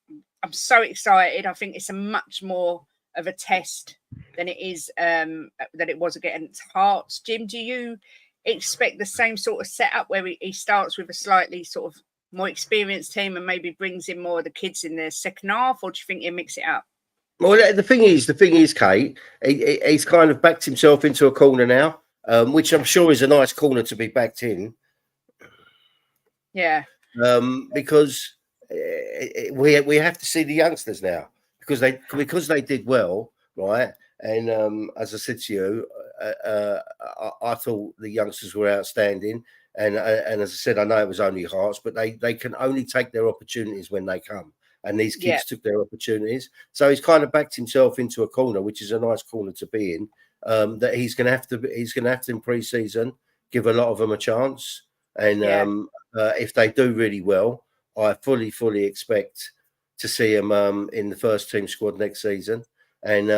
I'm so excited. I think it's a much more of a test than it is that it was against Hearts. Jim, do you expect the same sort of setup where he starts with a slightly sort of more experienced team and maybe brings in more of the kids in the second half, or do you think he'll mix it up? Well, the thing is, Kate, he's kind of backed himself into a corner now, which I'm sure is a nice corner to be backed in. Yeah. Because we have to see the youngsters now because they did well, right? And as I said to you, I thought the youngsters were outstanding. And as I said, I know it was only Hearts, but they can only take their opportunities when they come. And these kids took their opportunities. So he's kind of backed himself into a corner, which is a nice corner to be in. That he's going to have to in pre-season give a lot of them a chance. And if they do really well, I fully expect to see him in the first team squad next season. And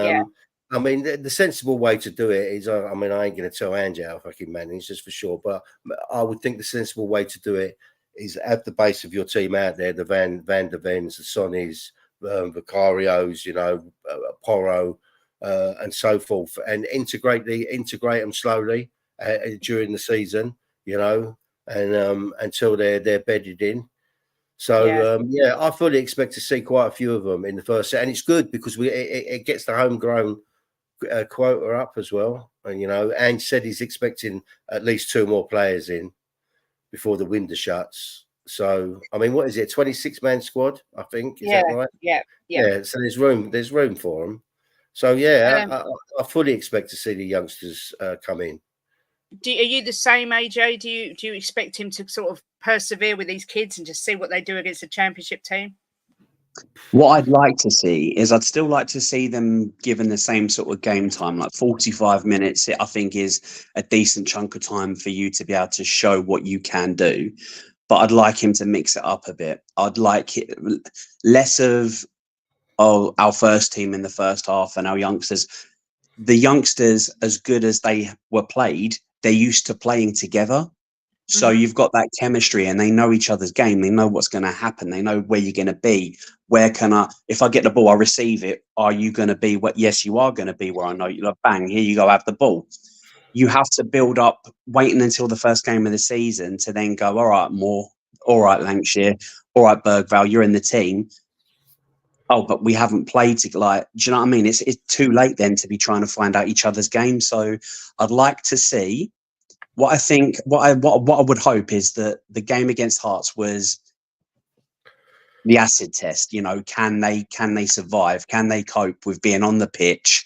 I mean, the sensible way to do it is, I mean, I ain't going to tell Ange how fucking manage, just for sure, but I would think the sensible way to do it is at the base of your team out there, the Van der Vens, the Sonnies, Vicarios, you know, Porro, and so forth, and integrate them slowly during the season, you know, and until they're bedded in. So I fully expect to see quite a few of them in the first set, and it's good because it gets the homegrown quota up as well. And you know, Ange said he's expecting at least 2 more players in before the window shuts. So I mean, what is it? 26-man squad, I think. Is that right? Yeah. So there's room for them. So I fully expect to see the youngsters come in. Are you the same, AJ? Do you expect him to sort of persevere with these kids and just see what they do against a championship team? What I'd like to see is I'd still like to see them given the same sort of game time, like 45 minutes. I think is a decent chunk of time for you to be able to show what you can do. But I'd like him to mix it up a bit. I'd like it less of our first team in the first half and our youngsters. The youngsters, as good as they were played, they're used to playing together. So you've got that chemistry and they know each other's game. They know what's going to happen. They know where you're going to be. Where can if I get the ball, I receive it. Are you going to be what? Yes, you are going to be where I know you. Like, bang, here you go, have the ball. You have to build up, waiting until the first game of the season to then go, all right, Moore, all right, Lancashire, all right, Bergvale, you're in the team. Oh, but we haven't played do you know what I mean? It's too late then to be trying to find out each other's game. So I'd like to see what I would hope is that the game against Hearts was the acid test. You know, can they survive? Can they cope with being on the pitch,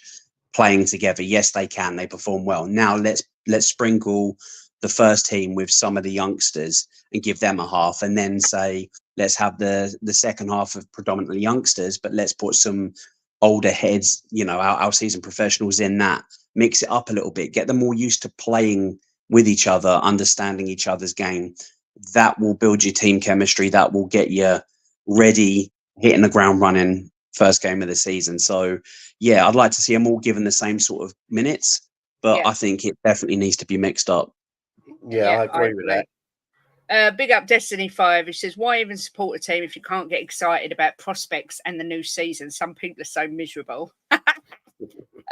playing together? Yes, they can. They perform well. Now let's sprinkle the first team with some of the youngsters and give them a half, and then say let's have the second half of predominantly youngsters, but let's put some older heads, you know, our seasoned professionals in that. Mix it up a little bit. Get them all used to playing with each other, understanding each other's game. That will build your team chemistry. That will get you ready, hitting the ground running first game of the season. So yeah, I'd like to see them all given the same sort of minutes, but I think it definitely needs to be mixed up. Yeah, I agree with that. Big up Destiny 5, who says, why even support a team if you can't get excited about prospects and the new season? Some people are so miserable.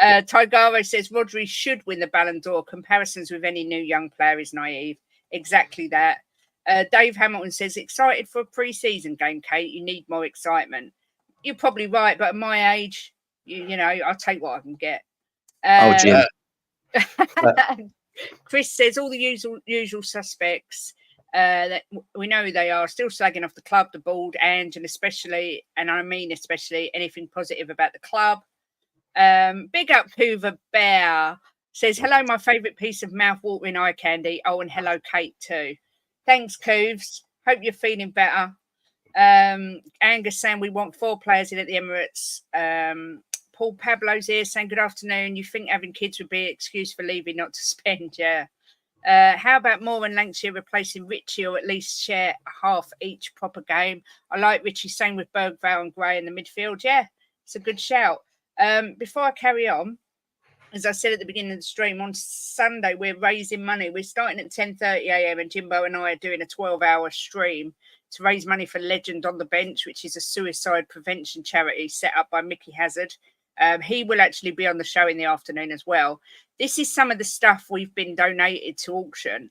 Tigaro says Rodri should win the Ballon d'Or. Comparisons with any new young player is naive. Exactly that. Dave Hamilton says, excited for a pre-season game, Kate. You need more excitement. You're probably right, but at my age, you know, I'll take what I can get. Jim. Chris says all the usual suspects that we know who they are, still slagging off the club, the board, and especially, and I mean especially, anything positive about the club. Big up Hoover Bear says, hello, my favourite piece of mouth-watering eye candy. Oh, and hello, Kate, too. Thanks, Cooves. Hope you're feeling better. Angus saying we want 4 players in at the Emirates. Paul Pablo's here saying, good afternoon. You think having kids would be an excuse for leaving, not to spend? Yeah. How about Moore and Lancashire replacing Richie, or at least share half each proper game? I like Richie, same with Bergvale and Gray in the midfield. Yeah, it's a good shout. Before I carry on, as I said at the beginning of the stream, on Sunday we're raising money. We're starting at 10:30 a.m. and Jimbo and I are doing a 12-hour stream to raise money for Legend on the Bench, which is a suicide prevention charity set up by Mickey Hazard. He will actually be on the show in the afternoon as well. This is some of the stuff we've been donated to auction.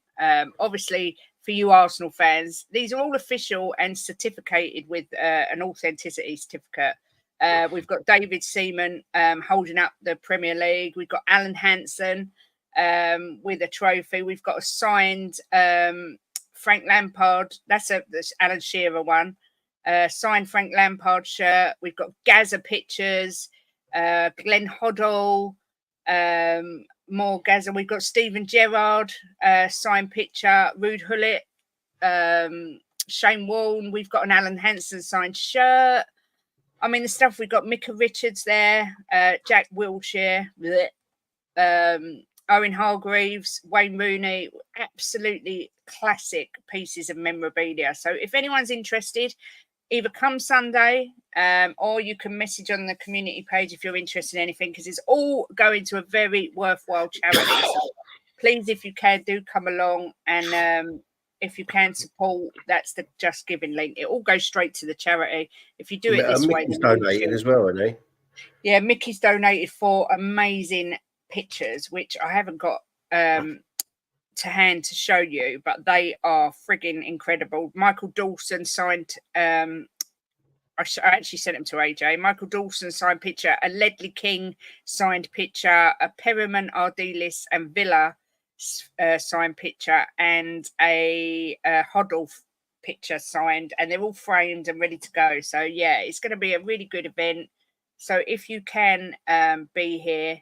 Obviously, for you Arsenal fans, these are all official and certificated with an authenticity certificate. We've got David Seaman holding up the Premier League. We've got Alan Hansen with a trophy. We've got a signed Frank Lampard. That's Alan Shearer one. Signed Frank Lampard shirt. We've got Gaza pictures. Glenn Hoddle. more Gaza. We've got Steven Gerrard, signed picture, Rude Hullet, Shane Warne. We've got an Alan Hansen signed shirt. I mean, the stuff we've got Micah Richards there, Jack Wilshere, Owen Hargreaves, Wayne Rooney, absolutely classic pieces of memorabilia. So if anyone's interested, either come Sunday or you can message on the community page if you're interested in anything, because it's all going to a very worthwhile charity. So please, if you can, do come along, and if you can support, that's the Just Giving link. It all goes straight to the charity. If you do it this way, Mickey's donated as well, isn't he? Yeah, Mickey's donated 4 amazing pictures, which I haven't got to hand to show you, but they are frigging incredible. Michael Dawson signed, I actually sent them to AJ. Michael Dawson signed picture, a Ledley King signed picture, a Perriman, Ardiles and Villa signed picture, and a Hoddle picture signed, and they're all framed and ready to go. So yeah, it's going to be a really good event. So if you can be here,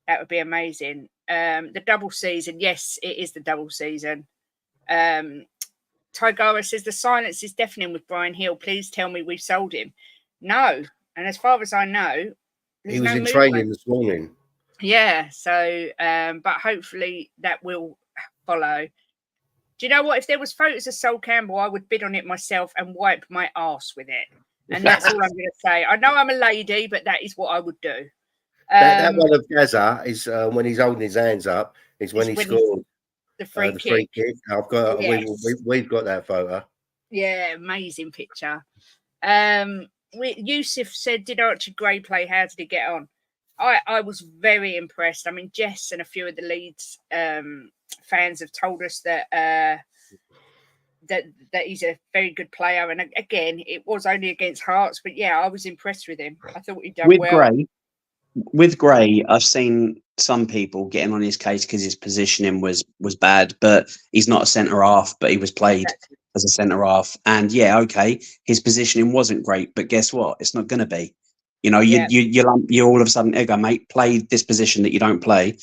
that would be amazing. The double season, yes, it is the double season. Tigara says the silence is deafening with Brian Hill. Please tell me we've sold him. No, and as far as I know, he was in training this morning. Yeah, so but hopefully that will follow. Do you know what? If there was photos of Sol Campbell, I would bid on it myself and wipe my arse with it. And that's all I'm going to say. I know I'm a lady, but that is what I would do. That one of Gaza is when he's holding his hands up. Is when he scored the free kick. I've got. Yes. We've got that photo. Yeah, amazing picture. Yusuf said, "Did Archie Gray play? How did he get on?" I was very impressed. I mean, Jess and a few of the Leeds fans have told us that that he's a very good player. And again, it was only against Hearts, but yeah, I was impressed with him. I thought he'd done well. With Gray, I've seen some people getting on his case because his positioning was bad, but he's not a centre half, but he was played as a centre half. And yeah, okay, his positioning wasn't great, but guess what? It's not going to be. You know, you all of a sudden, Ego, mate, play this position that you don't play.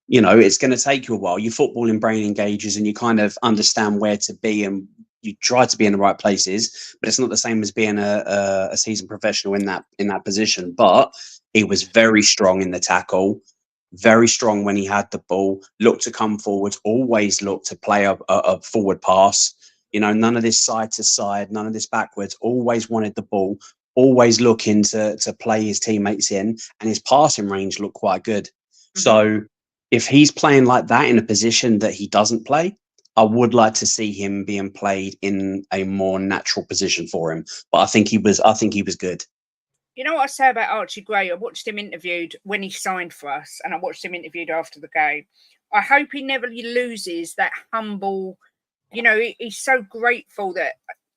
You know, it's going to take you a while. Your footballing brain engages and you kind of understand where to be and you try to be in the right places, but it's not the same as being a seasoned professional in that position. But he was very strong in the tackle, very strong when he had the ball, looked to come forward, always looked to play a forward pass. You know, none of this side to side, none of this backwards, always wanted the ball, always looking to play his teammates in, and his passing range looked quite good. Mm-hmm. So if he's playing like that in a position that he doesn't play, I would like to see him being played in a more natural position for him. But I think he was good. You know what I say about Archie Gray? I watched him interviewed when he signed for us, and I watched him interviewed after the game. I hope he never loses that humble, you know, he's so grateful that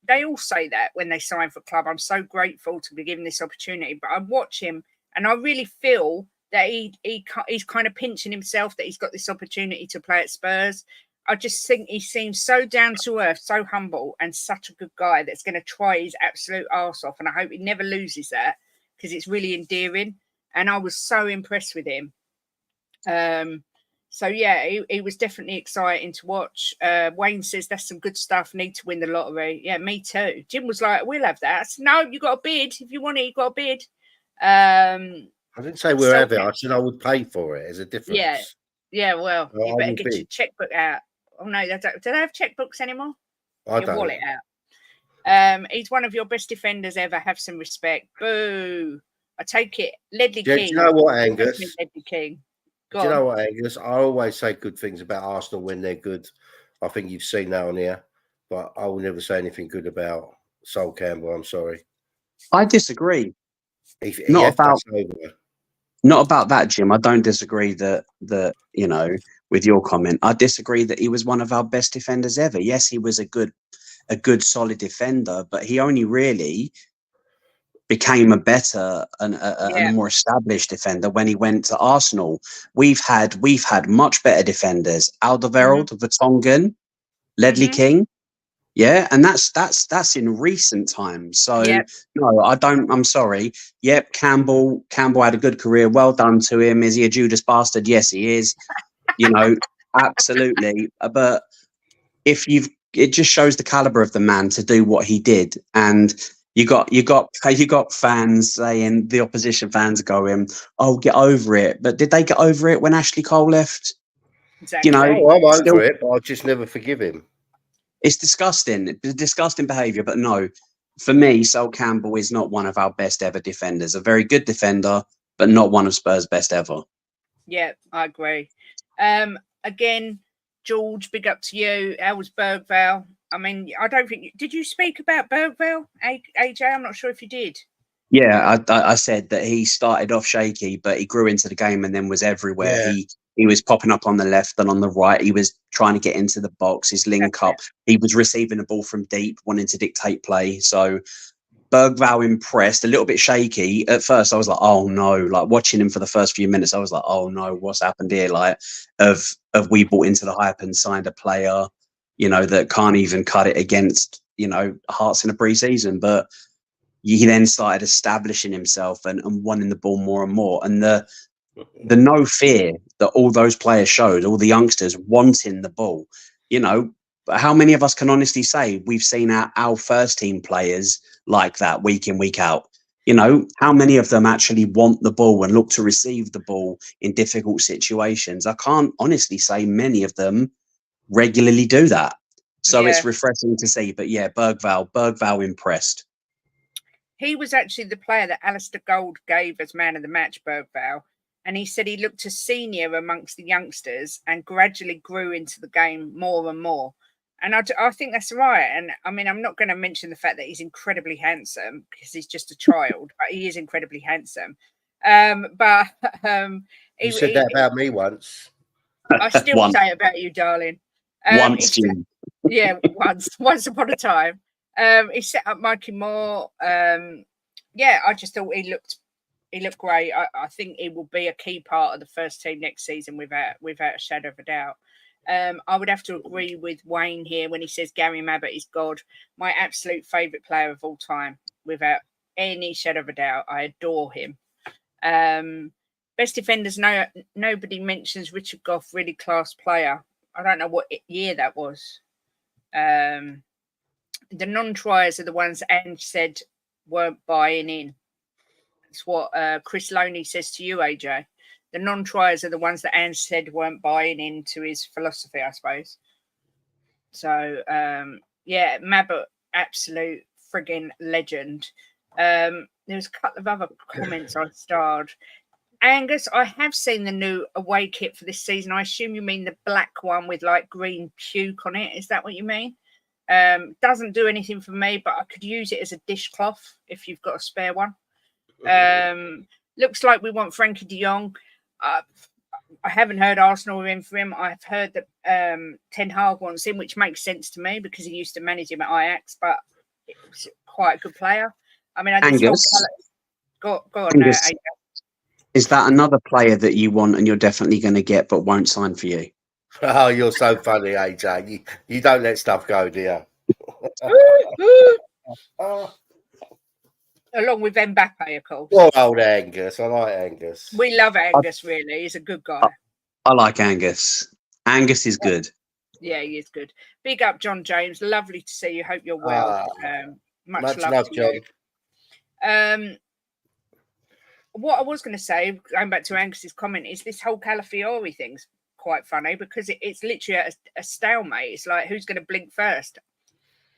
they all say that when they sign for a club. I'm so grateful to be given this opportunity. But I watch him and I really feel that he's kind of pinching himself that he's got this opportunity to play at Spurs. I just think he seems so down to earth, so humble, and such a good guy that's going to try his absolute arse off. And I hope he never loses that because it's really endearing. And I was so impressed with him. So yeah, he was definitely exciting to watch. Wayne says that's some good stuff. Need to win the lottery. Yeah, me too. Jim was like, "We'll have that." I said, "No, you got a bid. If you want it, you got a bid." I didn't say we'll have it. I said I would pay for it. As a difference. Yeah. Well, you better get your checkbook out. Oh no, do they have checkbooks anymore? I your don't. Wallet out. He's one of your best defenders ever. Have some respect. Boo. I take it. Ledley King. Do you know what, Angus? Ledley King. Do you know what, Angus? I always say good things about Arsenal when they're good. I think you've seen that on here, but I will never say anything good about Sol Campbell. I'm sorry. I disagree. Not about that, Jim. I don't disagree that you know, with your comment. I disagree that he was one of our best defenders ever. Yes, he was a good solid defender, but he only really became a better and a more established defender when he went to Arsenal. We've had much better defenders: Alderweireld, Vertonghen, Ledley King. Yeah, and that's in recent times. So Yep. no, I don't. I'm sorry. Yep, Campbell had a good career. Well done to him. Is he a Judas bastard? Yes, he is. You know, absolutely. But it just shows the caliber of the man to do what he did. And you got fans saying, the opposition fans going, "Oh, get over it." But did they get over it when Ashley Cole left? Exactly. You know, Oh, I'm still, over it, but I just never forgive him. it's disgusting. It's disgusting behaviour. But no, for me, Sol Campbell is not one of our best ever defenders. A very good defender, but not one of Spurs' best ever. Yeah, I agree. Again, George, big up to you. How was Bergvall? I mean, I don't think did you speak about Bergvall, AJ? I'm not sure if you did. Yeah, I said that he started off shaky, but he grew into the game and then was everywhere. Yeah. He was popping up on the left and on the right. He was trying to get into the box, his link up. He was receiving the ball from deep, wanting to dictate play. So Bergvall impressed, a little bit shaky. At first, I was like, oh no, like watching him for the first few minutes, I was like, oh no, what's happened here? Like, of we bought into the hype and signed a player, that can't even cut it against, Hearts in a pre-season. But he then started establishing himself and wanting the ball more and more. And the no fear that all those players showed, all the youngsters wanting the ball, but how many of us can honestly say we've seen our first team players like that week in, week out? How many of them actually want the ball and look to receive the ball in difficult situations? I can't honestly say many of them regularly do that. So it's refreshing to see. But yeah, Bergvall impressed. He was actually the player that Alistair Gold gave as man of the match, Bergvall. And he said he looked a senior amongst the youngsters and gradually grew into the game more and more. And I think that's right. And I mean, I'm not going to mention the fact that he's incredibly handsome because he's just a child, but he is incredibly handsome. But You said that about me once. I still say it about you, darling. Once, yeah, once upon a time. He set up Mikey Moore. Yeah, I just thought he looked great. I think he will be a key part of the first team next season without a shadow of a doubt. I would have to agree with Wayne here when he says Gary Mabbott is God, my absolute favourite player of all time, without any shadow of a doubt. I adore him. Best defenders, nobody mentions Richard Gough, really class player. I don't know what year that was. The non-triers are the ones Ange said weren't buying in. It's what Chris Loney says to you, AJ. The non-triers are the ones that Ange said weren't buying into his philosophy, I suppose. So, yeah, Mabbott, absolute frigging legend. There was a couple of other comments I starred. Angus, I have seen the new away kit for this season. I assume you mean the black one with like green puke on it. Is that what you mean? Doesn't do anything for me, but I could use it as a dishcloth if you've got a spare one. Looks like we want Frankie de Jong. I haven't heard Arsenal are in for him. I've heard that Ten Hag wants him, which makes sense to me because he used to manage him at Ajax, but it's quite a good player. I mean, Angus, go on. Angus, is that another player that you want and you're definitely going to get but won't sign for you? Oh, you're so funny, AJ. You don't let stuff go, do you? Along with Mbappe, of course. Poor old Angus. I like Angus. We love Angus, really. He's a good guy. I like Angus. Angus is good. Yeah, he is good. Big up, John James. Lovely to see you. Hope you're well. Much love to John. you. What I was going to say, going back to Angus's comment, is this whole Calafiori thing's quite funny because it's literally a stalemate. It's like, who's going to blink first?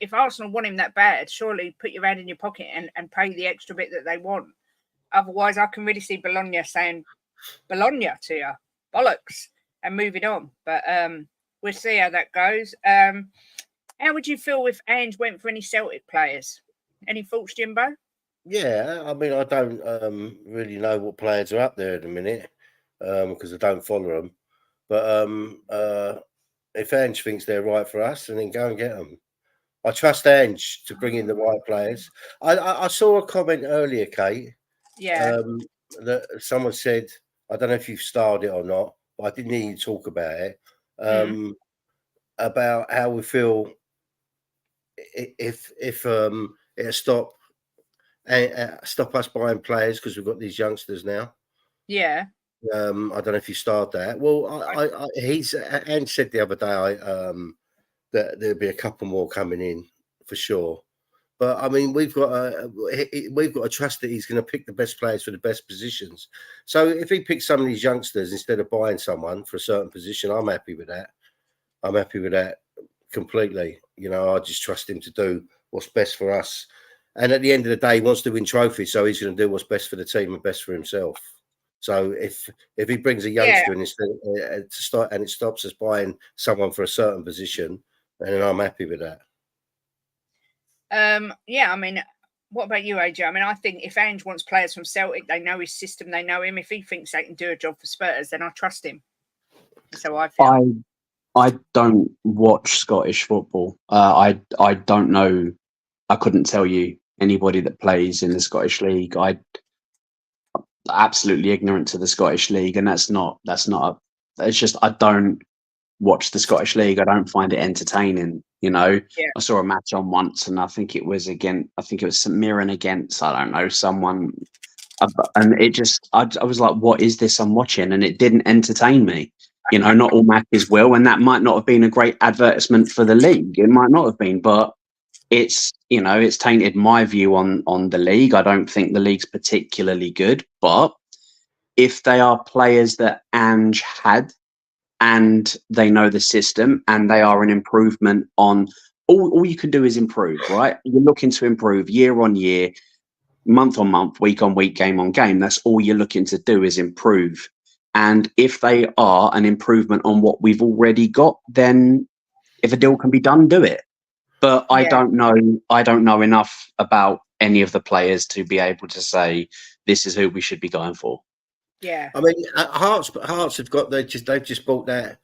If Arsenal want him that bad, surely put your hand in your pocket and pay the extra bit that they want. Otherwise, I can really see Bologna saying, Bologna to you, bollocks, and moving on. But we'll see how that goes. How would you feel if Ange went for any Celtic players? Any thoughts, Jimbo? Yeah, I mean, I don't really know what players are up there at the minute because I don't follow them. But if Ange thinks they're right for us, then go and get them. I trust Ange to bring in the right players. I saw a comment earlier, Kate. Yeah. That someone said, I don't know if you've starred it or not, but I didn't hear you talk about it. About how we feel if it'll stop us buying players because we've got these youngsters now. Yeah. I don't know if you start that. Well, he's and said the other day that there'll be a couple more coming in for sure. But I mean, we've got to trust that he's going to pick the best players for the best positions. So if he picks some of these youngsters instead of buying someone for a certain position, I'm happy with that. I'm happy with that completely. You know, I just trust him to do what's best for us. And at the end of the day, he wants to win trophies, so he's going to do what's best for the team and best for himself. So if he brings a youngster in instead to start, and it stops us buying someone for a certain position, then I'm happy with that. Yeah, I mean, what about you, AJ? I mean, I think if Ange wants players from Celtic, they know his system, they know him. If he thinks they can do a job for Spurs, then I trust him. So I feel. I don't watch Scottish football. I don't know. I couldn't tell you anybody that plays in the Scottish League. I'm absolutely ignorant to the Scottish League, and that's not. It's just I don't watch the Scottish League. I don't find it entertaining. You know, I saw a match on once, and I think it was St Mirren against, I don't know, someone, and it just I was like, what is this I'm watching? And it didn't entertain me. You know, not all matches will, and that might not have been a great advertisement for the league. It might not have been, but it's tainted my view on the league. I don't think the league's particularly good, but if they are players that Ange had, and they know the system, and they are an improvement on all you can do is improve, right? You're looking to improve year on year, month on month, week on week, game on game. That's all you're looking to do is improve. And if they are an improvement on what we've already got, then if a deal can be done, do it. But I don't know enough about any of the players to be able to say this is who we should be going for. Yeah, I mean, Hearts have got they've just bought that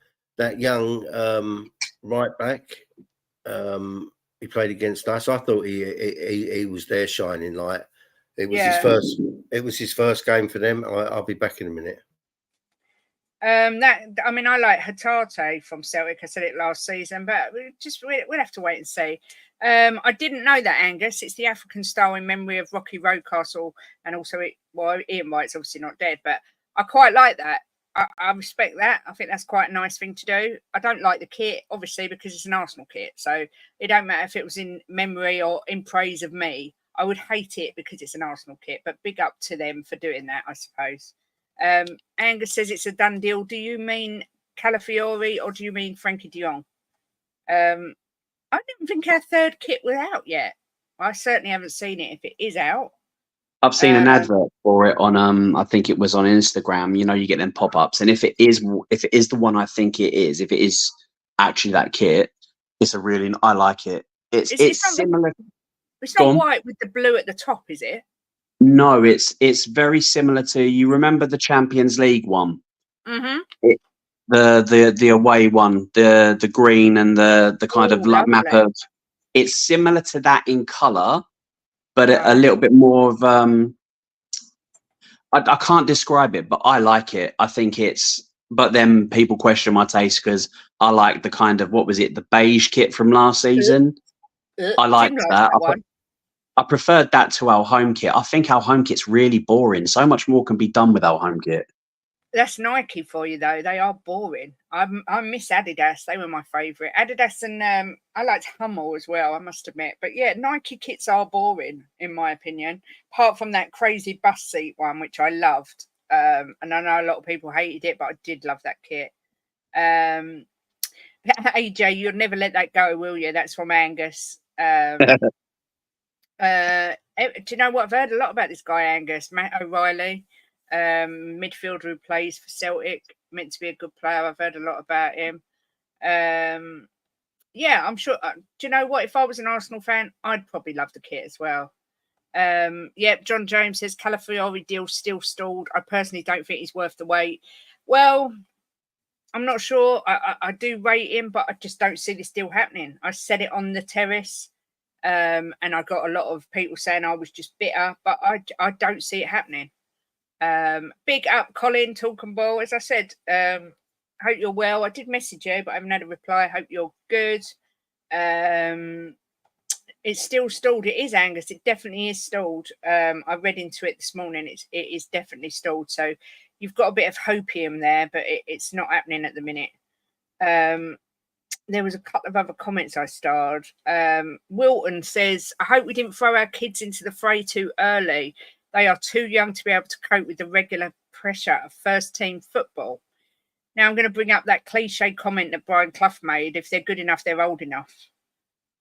young right back. He played against us. I thought he was their shining light. It was his first game for them. I'll be back in a minute. I mean, I like Hatate from Celtic. I said it last season, but we'll have to wait and see. I didn't know that, Angus. It's the African style in memory of Rocky Roadcastle, and also Ian White's obviously not dead, but I quite like that. I respect that. I think that's quite a nice thing to do. I don't like the kit, obviously, because it's an Arsenal kit, so it don't matter if it was in memory or in praise of me. I would hate it because it's an Arsenal kit, but big up to them for doing that, I suppose. Angus says it's a done deal. Do you mean Calafiori or do you mean Frankie de Jong? I don't think our third kit was out yet. I certainly haven't seen it if it is out. I've seen an advert for it on I think it was on Instagram. You know, you get them pop-ups, and if it is the one I think it is, if it is actually that kit, I like it. It's similar. It's not white with the blue at the top, is it? No, it's very similar to, you remember the Champions League one? Mm-hmm. The away one, the green and the kind of like map of. It's similar to that in colour, but a little bit more of I can't describe it, but I like it. I think but then people question my taste because I like the kind of, what was it, the beige kit from last season. I liked that. I preferred that to our home kit. I think our home kit's really boring. So much more can be done with our home kit. That's Nike for you, though. They are boring. I miss Adidas. They were my favourite. Adidas, and I liked Hummel as well, I must admit. But yeah, Nike kits are boring, in my opinion. Apart from that crazy bus seat one, which I loved. And I know a lot of people hated it, but I did love that kit. AJ, you'll never let that go, will you? That's from Angus. Do you know what? I've heard a lot about this guy, Angus. Matt O'Reilly, midfielder who plays for Celtic, meant to be a good player. I've heard a lot about him. Yeah, I'm sure. Do you know what? If I was an Arsenal fan, I'd probably love the kit as well. Yep, John James says Calafiori deal still stalled. I personally don't think he's worth the wait. Well, I'm not sure. I do rate him, but I just don't see this deal happening. I said it on the terrace. And I got a lot of people saying I was just bitter, but I don't see it happening. Big up, Colin, talking ball. As I said, hope you're well. I did message you, but I haven't had a reply. Hope you're good. It's still stalled. It is, Angus. It definitely is stalled. I read into it this morning. It is definitely stalled. So you've got a bit of hopium there, but it's not happening at the minute. There was a couple of other comments I starred. Wilton says, I hope we didn't throw our kids into the fray too early. They are too young to be able to cope with the regular pressure of first team football. Now I'm going to bring up that cliche comment that Brian Clough made. If they're good enough, they're old enough.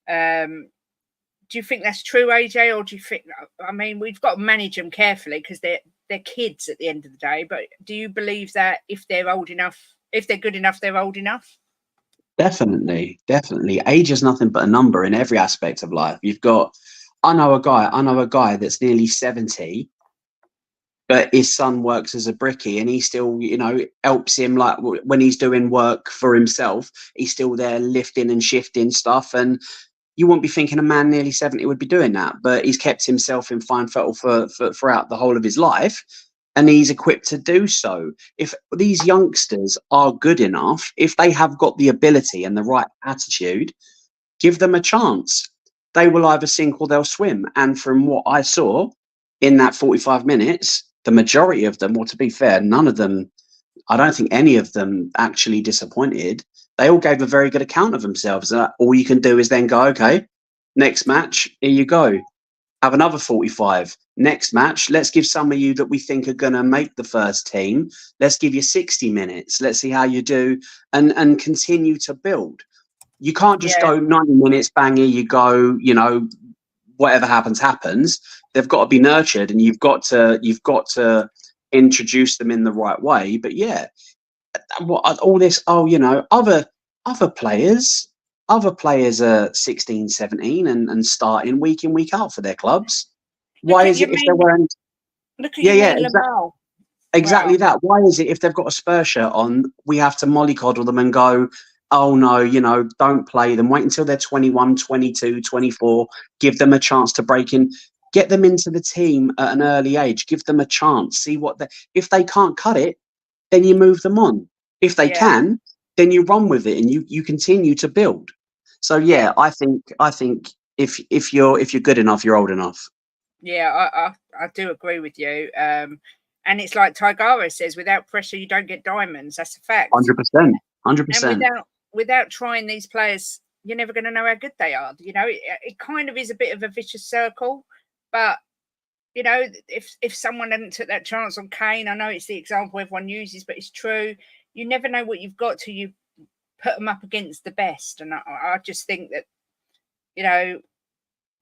Do you think that's true, AJ, or do you think? I mean, we've got to manage them carefully because they're kids at the end of the day. But do you believe that if they're old enough, if they're good enough, they're old enough? Definitely. Age is nothing but a number in every aspect of life. You've got, I know a guy that's nearly 70, but his son works as a brickie, and he still, helps him, like when he's doing work for himself, he's still there lifting and shifting stuff. And you wouldn't be thinking a man nearly 70 would be doing that, but he's kept himself in fine fettle for throughout the whole of his life, and he's equipped to do so. If these youngsters are good enough, if they have got the ability and the right attitude, give them a chance. They will either sink or they'll swim. And from what I saw in that 45 minutes, the majority of them, or to be fair, none of them, I don't think any of them actually disappointed. They all gave a very good account of themselves. All you can do is then go, okay, next match, here you go. Have another 45. Next match, let's give some of you that we think are going to make the first team. Let's give you 60 minutes. Let's see how you do, and continue to build. You can't just go 90 minutes, bang, here you go, whatever happens. They've got to be nurtured, and you've got to introduce them in the right way. But yeah, all this, other players are 16, 17 and starting week in, week out for their clubs. Why is it if they're wearing... Look at exactly that. Why is it if they've got a Spurs shirt on, we have to mollycoddle them and go, oh no, don't play them. Wait until they're 21, 22, 24. Give them a chance to break in. Get them into the team at an early age. Give them a chance. See if they can't cut it, then you move them on. If they can, then you run with it and you continue to build. So yeah, I think if you're good enough, you're old enough. Yeah, I do agree with you. And it's like Tigara says, without pressure, you don't get diamonds. That's a fact. 100%. And without trying these players, you're never going to know how good they are. It kind of is a bit of a vicious circle. But, if someone hadn't took that chance on Kane, I know it's the example everyone uses, but it's true. You never know what you've got till you put them up against the best. And I just think that,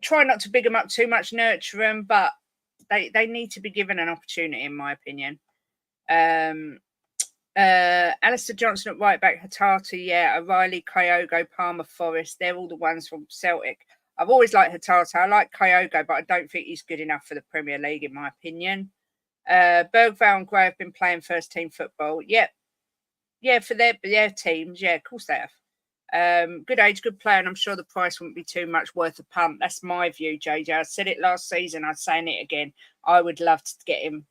try not to big them up too much, nurture them, but they need to be given an opportunity, in my opinion. Alistair Johnson at right back, Hatata, O'Reilly, Kyogo, Palmer, Forrest, they're all the ones from Celtic. I've always liked Hatata. I like Kyogo, but I don't think he's good enough for the Premier League, in my opinion. Bergvall and Gray have been playing first team football. Yep. Yeah, for their teams. Yeah, of course they have. Good age, good player, and I'm sure the price wouldn't be too much worth a punt. That's my view, JJ. I said it last season. I'm saying it again. I would love to get him.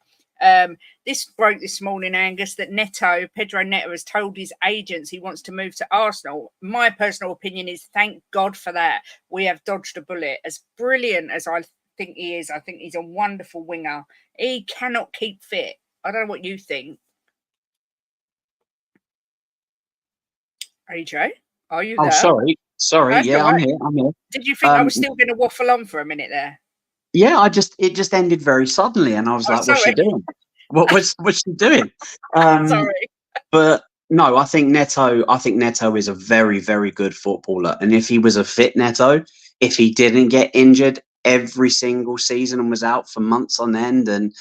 This broke this morning, Angus, that Pedro Neto has told his agents he wants to move to Arsenal. My personal opinion is thank God for that. We have dodged a bullet. As brilliant as I think he is, I think he's a wonderful winger. He cannot keep fit. I don't know what you think. AJ, are you there? Oh, sorry. That's yeah, right. I'm here. Did you think I was still going to waffle on for a minute there? Yeah, it just ended very suddenly, and I was like, "What's she doing? What's she doing?" Sorry, but no, I think Neto is a very, very good footballer, and if he was a fit Neto, if he didn't get injured every single season and was out for months on end, and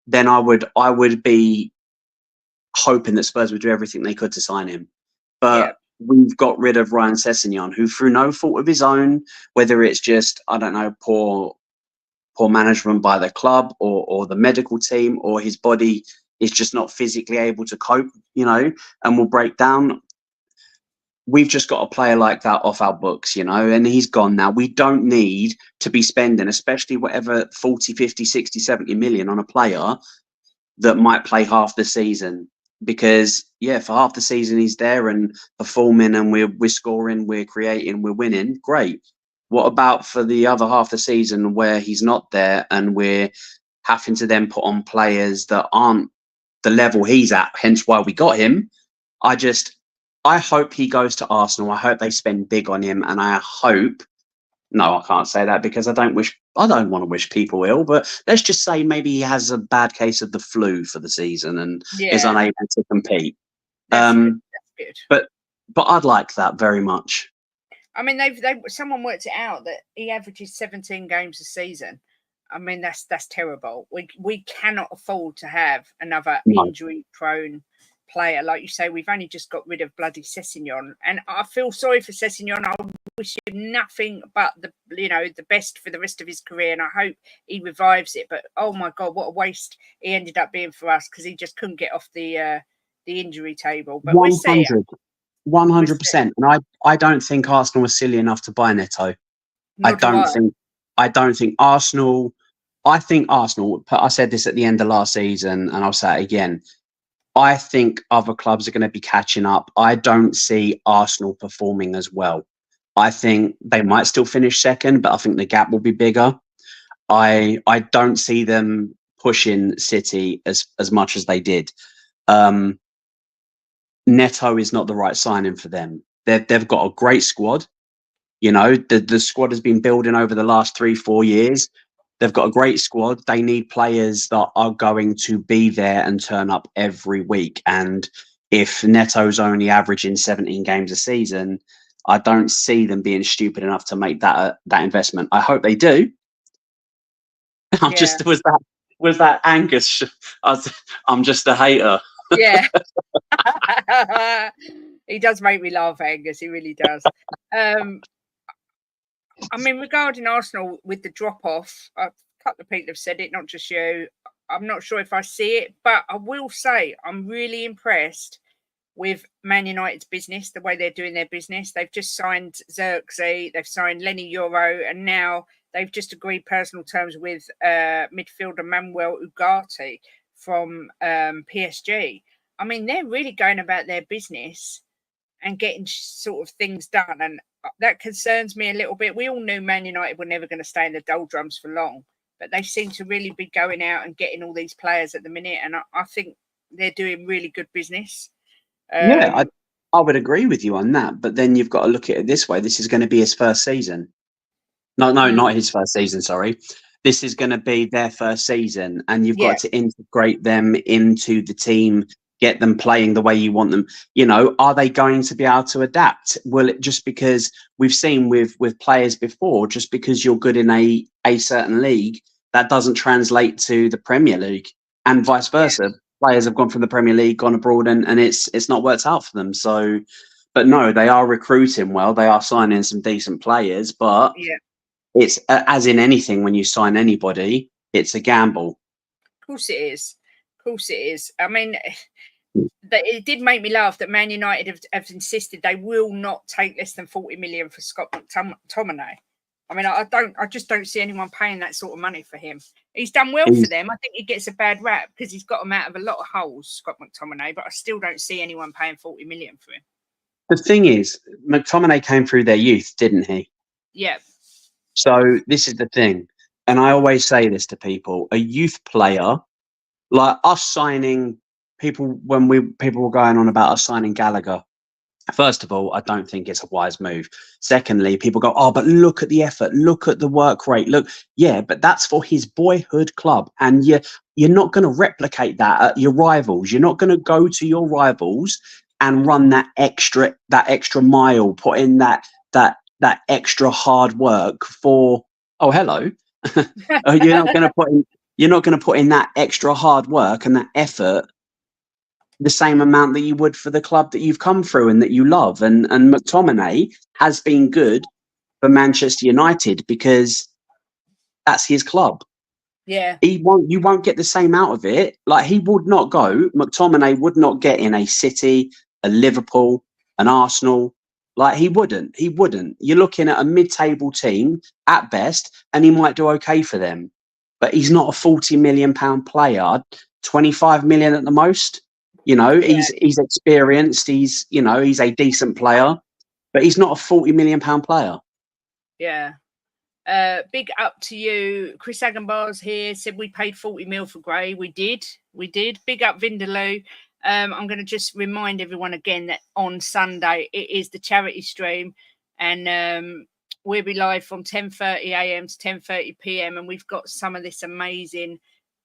then I would be hoping that Spurs would do everything they could to sign him, but. We've got rid of Ryan Sessegnon, who through no fault of his own, whether it's just, I don't know, poor management by the club or the medical team, or his body is just not physically able to cope, and will break down. We've just got a player like that off our books, and he's gone now. We don't need to be spending, especially whatever 40, 50, 60, 70 million on a player that might play half the season. Because for half the season he's there and performing, and we're scoring, we're creating, we're winning. Great. What about for the other half of the season where he's not there and we're having to then put on players that aren't the level he's at, hence why we got him. I hope he goes to Arsenal. I hope they spend big on him, and I hope. No, I can't say that because I don't want to wish people ill. But let's just say maybe he has a bad case of the flu for the season and is unable to compete. That's good. But I'd like that very much. I mean, someone worked it out that he averages 17 games a season. I mean, that's terrible. We cannot afford to have another injury-prone player. Like you say, we've only just got rid of bloody Sessegnon, and I feel sorry for Sessegnon. I wish him nothing but the best for the rest of his career, and I hope he revives it. But oh my God, what a waste he ended up being for us, because he just couldn't get off the injury table. But 100%. And I don't think Arsenal was silly enough to buy Neto. I don't think Arsenal. I think Arsenal. I said this at the end of last season, and I'll say it again. I think other clubs are going to be catching up. I don't see Arsenal performing as well. I think they might still finish second, but I think the gap will be bigger. I don't see them pushing City as much as they did. Neto is not the right signing for them. They've got a great squad. You know, the squad has been building over the last 3-4 years. They've got a great squad. They need players that are going to be there and turn up every week. And if Neto's only averaging 17 games a season, I don't see them being stupid enough to make that investment. I hope they do. Was that Angus? I'm just a hater. Yeah. He does make me laugh, Angus. He really does. I mean, regarding Arsenal with the drop-off, a couple of people have said it, not just you. I'm not sure if I see it, but I will say I'm really impressed with Man United's business, the way they're doing their business. They've just signed Xerxes, they've signed Lenny Euro, and now they've just agreed personal terms with midfielder Manuel Ugarte from PSG. I mean, they're really going about their business and getting sort of things done. And that concerns me a little bit. We all knew Man United were never going to stay in the doldrums for long, but they seem to really be going out and getting all these players at the minute. And I think they're doing really good business. I would agree with you on that. But then you've got to look at it this way. This is going to be his first season. No, not his first season. Sorry. This is going to be their first season, and you've got to integrate them into the team, get them playing the way you want them. You know, are they going to be able to adapt? Well, just because we've seen with players before, just because you're good in a certain league, that doesn't translate to the Premier League, and vice versa. Players have gone from the Premier League, gone abroad, and it's not worked out for them. So, but no, they are recruiting well. They are signing some decent players, but it's as in anything, when you sign anybody, it's a gamble. Of course it is. Of course it is. I mean, it did make me laugh that Man United have insisted they will not take less than 40 million for Scott McTominay. I mean, I just don't see anyone paying that sort of money for him. He's done well for them. I think he gets a bad rap because he's got them out of a lot of holes, Scott McTominay, but I still don't see anyone paying 40 million for him. The thing is, McTominay came through their youth, didn't he? Yeah. So this is the thing, and I always say this to people: a youth player, like us signing people people were going on about us signing Gallagher. First of all, I don't think it's a wise move. Secondly, people go, "Oh, but look at the effort, look at the work rate, look." Yeah, but that's for his boyhood club, and you're not going to replicate that at your rivals. You're not going to go to your rivals and run that extra mile, put in that extra hard work for. Oh, hello. You're not going to put in that extra hard work and that effort the same amount that you would for the club that you've come through and that you love. And McTominay has been good for Manchester United because that's his club. Yeah. You won't get the same out of it. Like McTominay would not get in a City, a Liverpool, an Arsenal. Like he wouldn't. You're looking at a mid-table team at best, and he might do okay for them. But he's not a £40 million player, 25 million at the most. You know, he's experienced. He's a decent player, but he's not a £40 million player. Yeah, Big up to you. Chris Agenbar's here, said we paid 40 mil for Gray. We did. Big up Vindaloo. I'm going to just remind everyone again that on Sunday it is the charity stream, and we'll be live from 10:30 a.m. to 10:30 p.m. and we've got some of this amazing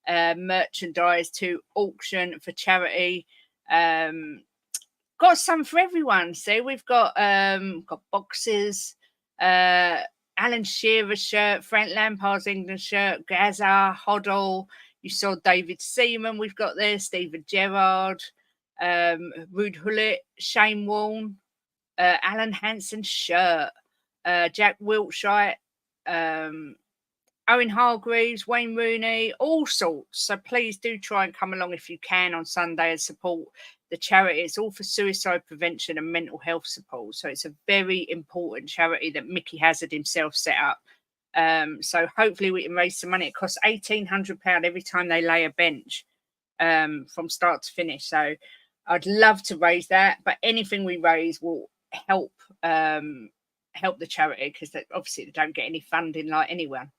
merchandise to auction for charity. Got some for everyone. See, we've got boxes, Alan Shearer's shirt, Frank Lampard's England shirt, Gaza, Hoddle. You saw David Seaman. We've got there, Stephen Gerrard, Rude Hullet, Shane Warne, Alan Hanson's shirt, Jack Wiltshire, Owen Hargreaves, Wayne Rooney, all sorts. So please do try and come along if you can on Sunday and support the charity. It's all for suicide prevention and mental health support. So it's a very important charity that Mickey Hazard himself set up. So hopefully we can raise some money. It costs £1,800 every time they lay a bench from start to finish. So I'd love to raise that, but anything we raise will help the charity, because obviously they don't get any funding like anyone.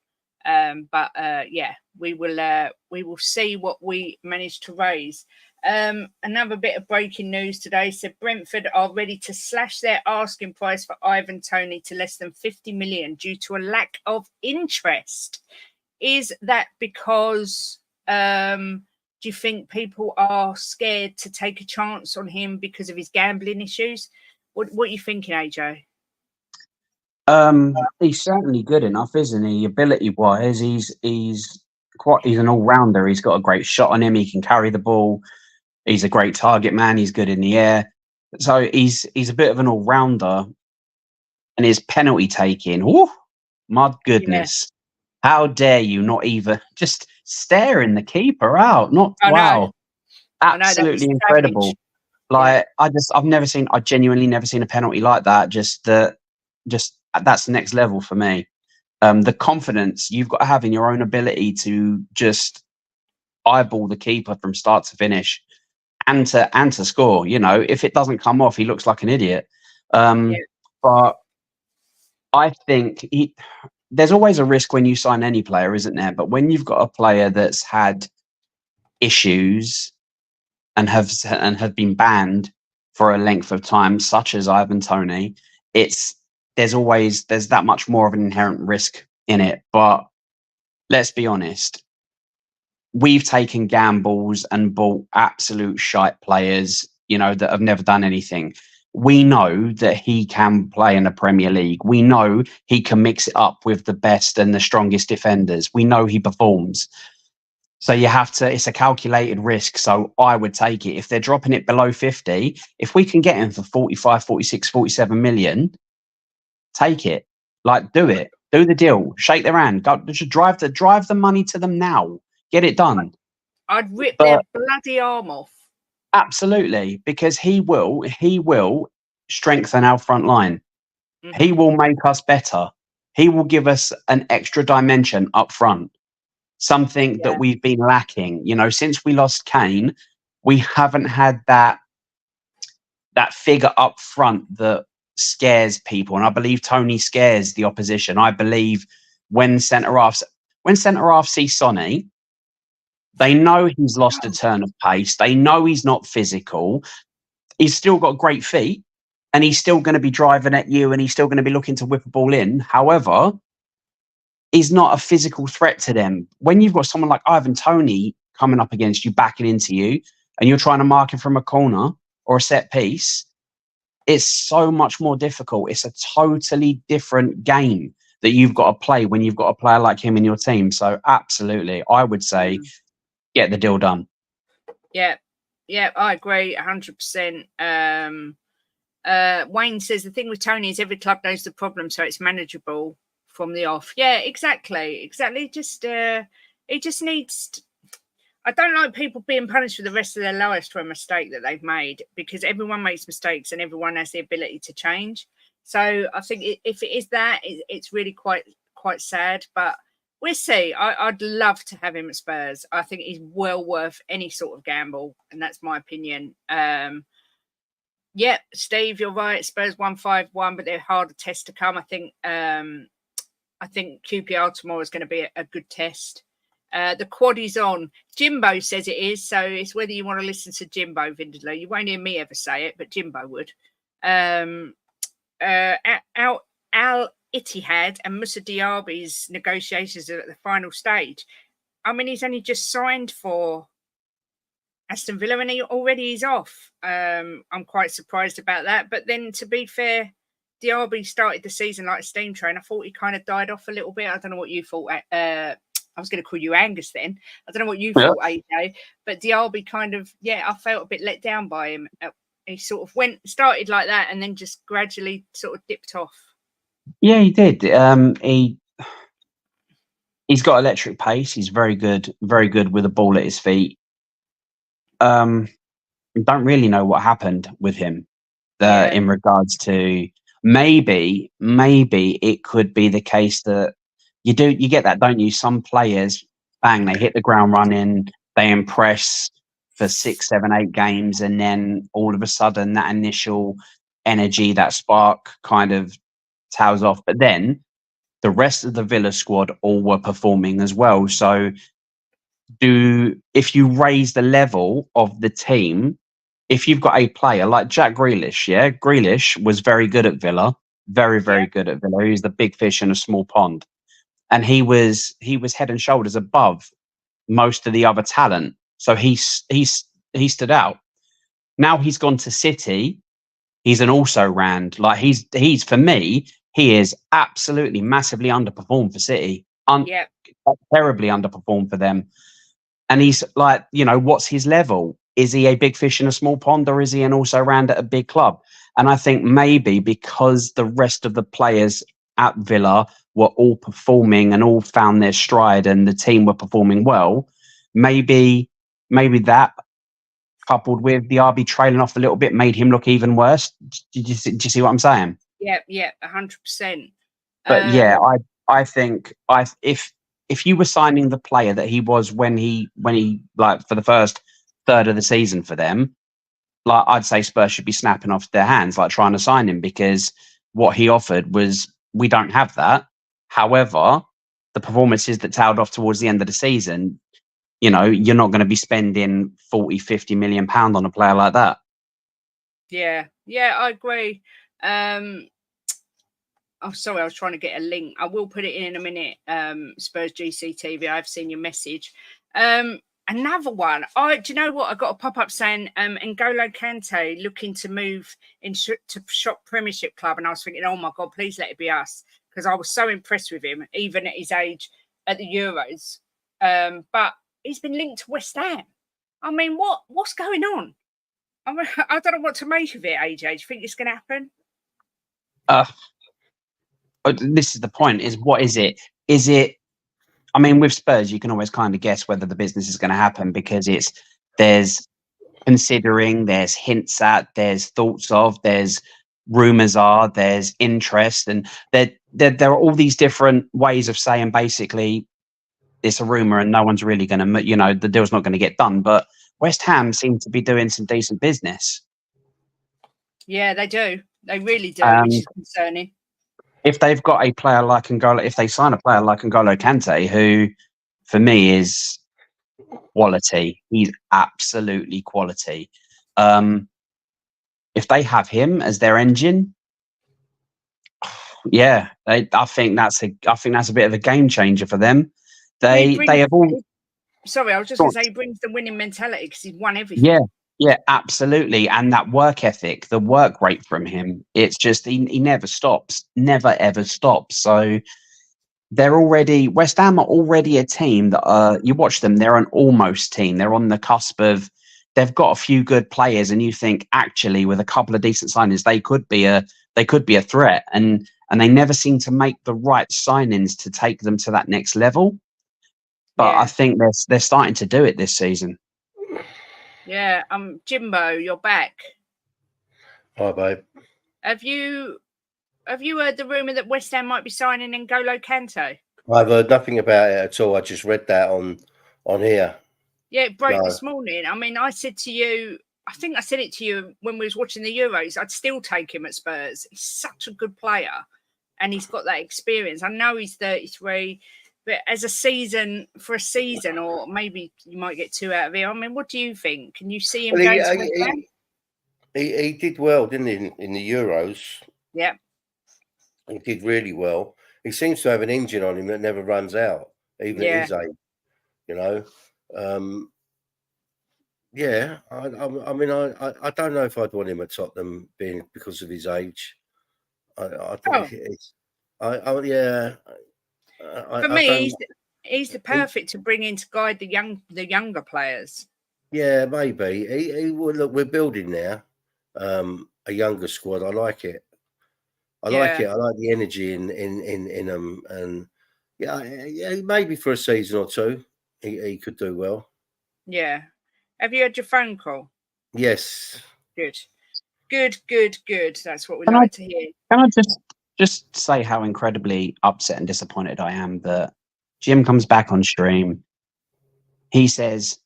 Yeah, we will see what we manage to raise. Another bit of breaking news today said Brentford are ready to slash their asking price for Ivan Toney to less than 50 million due to a lack of interest. Is that because do you think people are scared to take a chance on him because of his gambling issues? What are you thinking, AJ? He's certainly good enough, isn't he? Ability wise, he's an all rounder. He's got a great shot on him. He can carry the ball. He's a great target man. He's good in the air. So he's a bit of an all rounder. And his penalty taking, oh my goodness! Yeah. How dare you not even just staring the keeper out? Wow, absolutely incredible. Like yeah. I genuinely never seen a penalty like that. Just that's next level for me. The confidence you've got to have in your own ability to just eyeball the keeper from start to finish and to score. You know, if it doesn't come off, he looks like an idiot. But I think there's always a risk when you sign any player, isn't there? But when you've got a player that's had issues and have been banned for a length of time, such as Ivan Toney, there's that much more of an inherent risk in it. But let's be honest, we've taken gambles and bought absolute shite players, you know, that have never done anything. We know that he can play in the Premier League. We know he can mix it up with the best and the strongest defenders. We know he performs. So it's a calculated risk. So I would take it. If they're dropping it below 50, if we can get him for 45, 46, 47 million, take it. Like, do it. Do the deal. Shake their hand. Go, just drive the money to them now. Get it done. I'd rip their bloody arm off. Absolutely, because he will strengthen our front line. Mm-hmm. He will make us better. He will give us an extra dimension up front. Something that we've been lacking. You know, since we lost Kane, we haven't had that figure up front that scares people. And I believe Toney scares the opposition. I believe when centre halves see Sonny, they know he's lost a turn of pace. They know he's not physical. He's still got great feet, and he's still going to be driving at you, and he's still going to be looking to whip a ball in. However, he's not a physical threat to them. When you've got someone like Ivan Toney coming up against you, backing into you, and you're trying to mark him from a corner or a set piece, it's so much more difficult. It's a totally different game that you've got to play when you've got a player like him in your team. So absolutely, I would say get the deal done. Yeah, I agree 100%. Wayne says the thing with Toney is every club knows the problem, so it's manageable from the off. Yeah, exactly. Just it just needs. I don't like people being punished for the rest of their lives for a mistake that they've made, because everyone makes mistakes and everyone has the ability to change. So I think if it is that, it's really quite sad. But we'll see. I'd love to have him at Spurs. I think he's well worth any sort of gamble, and that's my opinion. Steve, you're right. Spurs 1-5-1, but they're harder tests to come. I think I think QPR tomorrow is going to be a good test. The quad is on. Jimbo says it is, so it's whether you want to listen to Jimbo, Vindaloo. You won't hear me ever say it, but Jimbo would. Al Ittihad and Moussa Diaby's negotiations are at the final stage. I mean, he's only just signed for Aston Villa and he already is off. I'm quite surprised about that. But then, to be fair, Diaby started the season like a steam train. I thought he kind of died off a little bit. I don't know what you thought. I was going to call you Angus then. I don't know what you thought, AJ. But Diaby kind of, I felt a bit let down by him. He sort of started like that and then just gradually sort of dipped off. Yeah, he did. He's got electric pace. He's very good with a ball at his feet. Don't really know what happened with him in regards to maybe it could be the case that you get that, don't you? Some players, bang, they hit the ground running, they impress for 6, 7, 8 games, and then all of a sudden that initial energy, that spark kind of tails off. But then the rest of the Villa squad all were performing as well. So if you raise the level of the team, if you've got a player like Jack Grealish, Grealish was very good at Villa, very good at Villa. He was the big fish in a small pond, and he was head and shoulders above most of the other talent. So he stood out. Now he's gone to City. He's an also-ran. Like he's for me, he is absolutely massively underperformed for City. Terribly underperformed for them. And he's like, what's his level? Is he a big fish in a small pond, or is he an also-ran at a big club? And I think maybe because the rest of the players at Villa were all performing and all found their stride and the team were performing well, maybe that, coupled with the RB trailing off a little bit, made him look even worse. Do you see what I'm saying? Yeah, 100%. But I think if you were signing the player that he was when he like for the first third of the season for them, like I'd say Spurs should be snapping off their hands, like trying to sign him, because what he offered was, we don't have that. However, the performances that tailed off towards the end of the season, you're not going to be spending 40, 50 million pound on a player like that. Yeah, I agree. Oh, sorry, I was trying to get a link. I will put it in a minute. Spurs GCTV. I've seen your message. Another one. Do you know what? I got a pop-up saying N'Golo Kante looking to move to Shop Premiership Club, and I was thinking, oh my God, please let it be us, because I was so impressed with him, even at his age at the Euros. But he's been linked to West Ham. I mean, what's going on? I don't know what to make of it, AJ. Do you think it's going to happen? This is the point, is what is it? Is it, I mean, with Spurs, you can always kind of guess whether the business is going to happen, because there's considering, there's hints at, there's thoughts of, there's rumours are, there's interest, and there are all these different ways of saying basically it's a rumour and no one's really going to, the deal's not going to get done. But West Ham seem to be doing some decent business. Yeah, they do. They really do, which is concerning. If they've got a player like N'Golo, if they sign a player like N'Golo Kante, who for me is quality, he's absolutely quality. If they have him as their engine, I think that's a bit of a game changer for them. They have all. Sorry, I was just going to say he brings the winning mentality because he's won everything. Yeah, absolutely. And that work ethic, the work rate from him, it's just he never stops, never ever stops. So West Ham are already a team that you watch them, they're an almost team. They're on the cusp of, they've got a few good players, and you think actually with a couple of decent signings they could be a threat, and they never seem to make the right signings to take them to that next level. But I think they're starting to do it this season. Yeah, Jimbo, you're back. Hi, babe. Have you heard the rumour that West Ham might be signing N'Golo Kante? I've heard nothing about it at all. I just read that on here. Yeah, it broke this morning. I mean, I said to you, I think I said it to you when we was watching the Euros, I'd still take him at Spurs. He's such a good player. and he's got that experience. I know he's 33, but as a season, or maybe you might get 2 out of it. I mean, what do you think? Can you see him Well, going to West Ham? he did well, didn't he, in the Euros? Yeah. He did really well. He seems to have an engine on him that never runs out, even at his age. You know, yeah. I mean, I don't know if I'd want him at Tottenham because of his age. I think it's, yeah. For me, he's the perfect to bring in to guide the younger players. Yeah, maybe. He well, look, we're building now. A younger squad. I like it. I like it. I like the energy in them, and yeah, maybe for a season or two, he could do well. Yeah. Have you had your phone call? Yes. Good. That's what we like to hear. Can I just say how incredibly upset and disappointed I am that Jim comes back on stream. He says,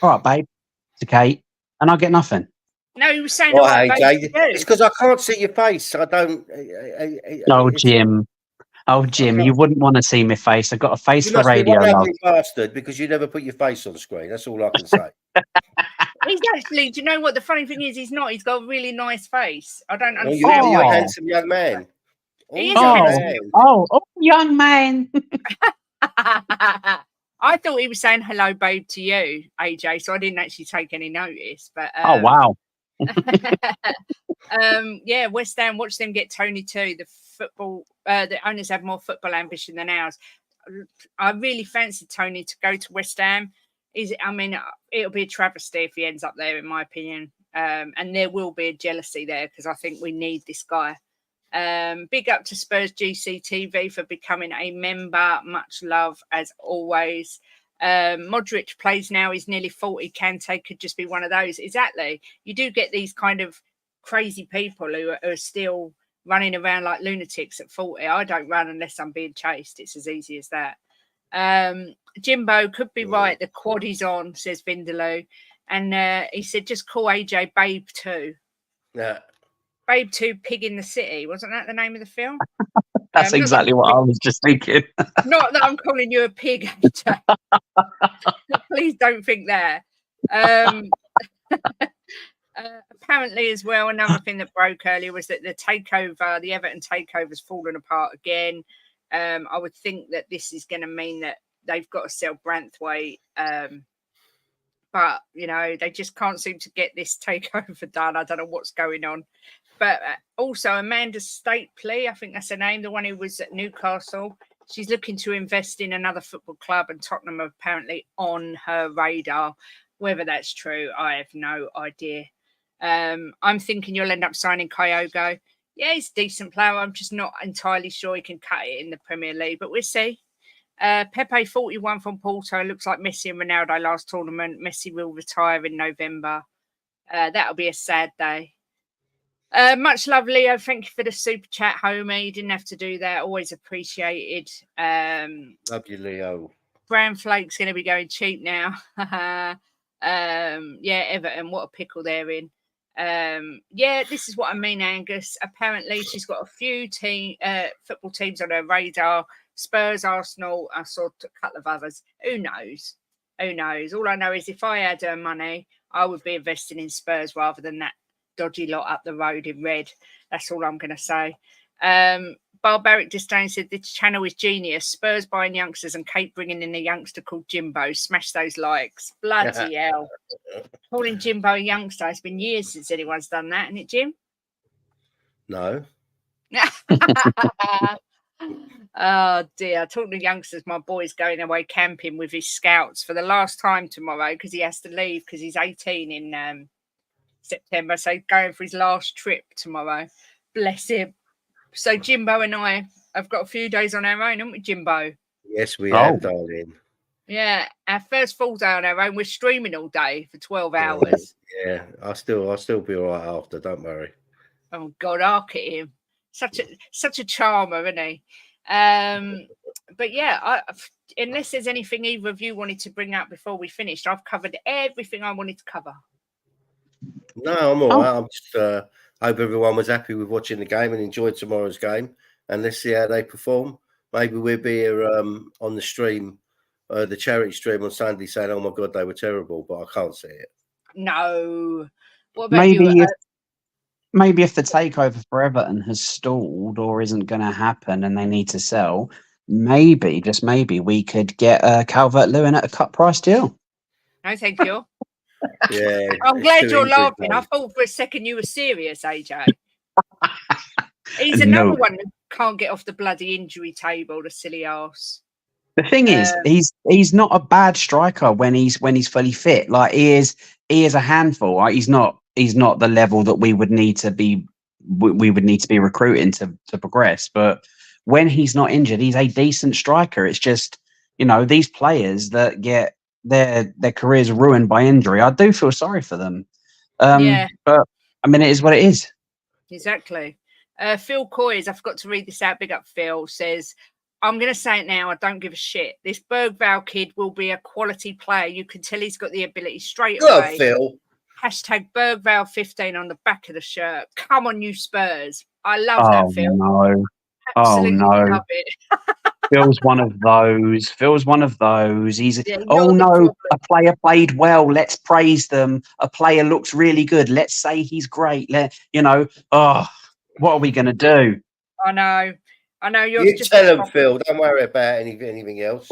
"All right, babe, it's okay," and I get nothing. No, he was saying, "All right, babe, it's because I can't see your face. I don't." Jim, you wouldn't want to see my face. I've got a face for radio. You must be one ugly bastard because you never put your face on screen. That's all I can say. He's actually, do you know what the funny thing is? He's not. He's got a really nice face. I don't understand. You're a handsome young man. He is handsome. Young man. I thought he was saying hello, babe, to you, AJ. So I didn't actually take any notice. But oh wow. Yeah, West Ham. Watch them get Tony too. The owners have more football ambition than ours. I really fancied Tony to go to West Ham. It'll be a travesty if he ends up there, in my opinion. And there will be a jealousy there because I think we need this guy. Big up to Spurs GCTV for becoming a member. Much love as always. Modric plays now. He's nearly 40. Kante could just be one of those. Exactly. You do get these kind of crazy people who are still running around like lunatics at 40. I don't run unless I'm being chased. It's as easy as that. Jimbo could be right. The quad is on, says Vindaloo. And he said, just call AJ Babe 2. Yeah. Babe 2, Pig in the City. Wasn't that the name of the film? That's exactly what I was just thinking. Not that I'm calling you a pig, AJ. Please don't think that. Apparently, as well, another thing that broke earlier was that the Everton takeover has fallen apart again. I would think that this is going to mean that they've got to sell Branthwaite. But, they just can't seem to get this takeover done. I don't know what's going on. But also Amanda Stapley, I think that's her name, the one who was at Newcastle. She's looking to invest in another football club, and Tottenham are apparently on her radar. Whether that's true, I have no idea. I'm thinking you'll end up signing Kyogo. Yeah, he's a decent player. I'm just not entirely sure he can cut it in the Premier League, but we'll see. Pepe 41 from Porto. Looks like Messi and Ronaldo last tournament. Messi will retire in November. That'll be a sad day. Much love, Leo. Thank you for the super chat, homie. You didn't have to do that. Always appreciated. Love you, Leo. Brown Flake's going to be going cheap now. Yeah, Everton, what a pickle they're in. Yeah, this is what I mean, Angus. Apparently, she's got a few football teams on her radar. Spurs, Arsenal, I saw a couple of others. Who knows? All I know is if I had her money, I would be investing in Spurs rather than that dodgy lot up the road in red. That's all I'm going to say. Barbaric Disdain said this channel is genius. Spurs buying youngsters and Kate bringing in a youngster called Jimbo. Smash those likes. Bloody hell. Calling Jimbo a youngster. It's been years since anyone's done that, isn't it, Jim? No. Oh dear. Talking to youngsters, my boy's going away camping with his scouts for the last time tomorrow because he has to leave because he's 18 in September. So he's going for his last trip tomorrow. Bless him. So Jimbo and I have got a few days on our own, haven't we, Jimbo? Yes, we have, darling. Yeah, our first full day on our own. We're streaming all day for 12 hours. Yeah, I'll still be all right after. Don't worry. Oh God, arc at him. Such a charmer, isn't he? But yeah, unless there's anything either of you wanted to bring up before we finished, I've covered everything I wanted to cover. No, I'm all right. I'm just hope everyone was happy with watching the game and enjoyed tomorrow's game. and let's see how they perform. Maybe we'll be here on the stream, the charity stream on Sunday, saying, "Oh my God, they were terrible," but I can't see it. No. What about you? Maybe if the takeover for Everton has stalled or isn't going to happen and they need to sell, maybe, just maybe, we could get Calvert-Lewin at a cut price deal. No, thank you. Yeah, I'm glad you're laughing. I thought for a second you were serious, AJ. He's another one who can't get off the bloody injury table, the silly arse. The thing is, he's not a bad striker when he's fully fit. Like he is a handful. Right? He's not the level that we would need to be recruiting to progress. But when he's not injured, he's a decent striker. It's just, these players that get their careers ruined by injury. I do feel sorry for them. Yeah. But I mean, it is what it is. Exactly. Phil Coys, I forgot to read this out. Big up Phil, says, I'm going to say it now. I don't give a shit. This Bergvall kid will be a quality player. You can tell he's got the ability straight away. Phil. Hashtag Bergvall 15 on the back of the shirt. Come on, you Spurs. I love that, Phil. No. Absolutely love it. Phil's one of those. He's Yeah, a player played well. Let's praise them. A player looks really good. Let's say he's great. What are we going to do? I know. You tell them, Phil. Don't worry about anything else.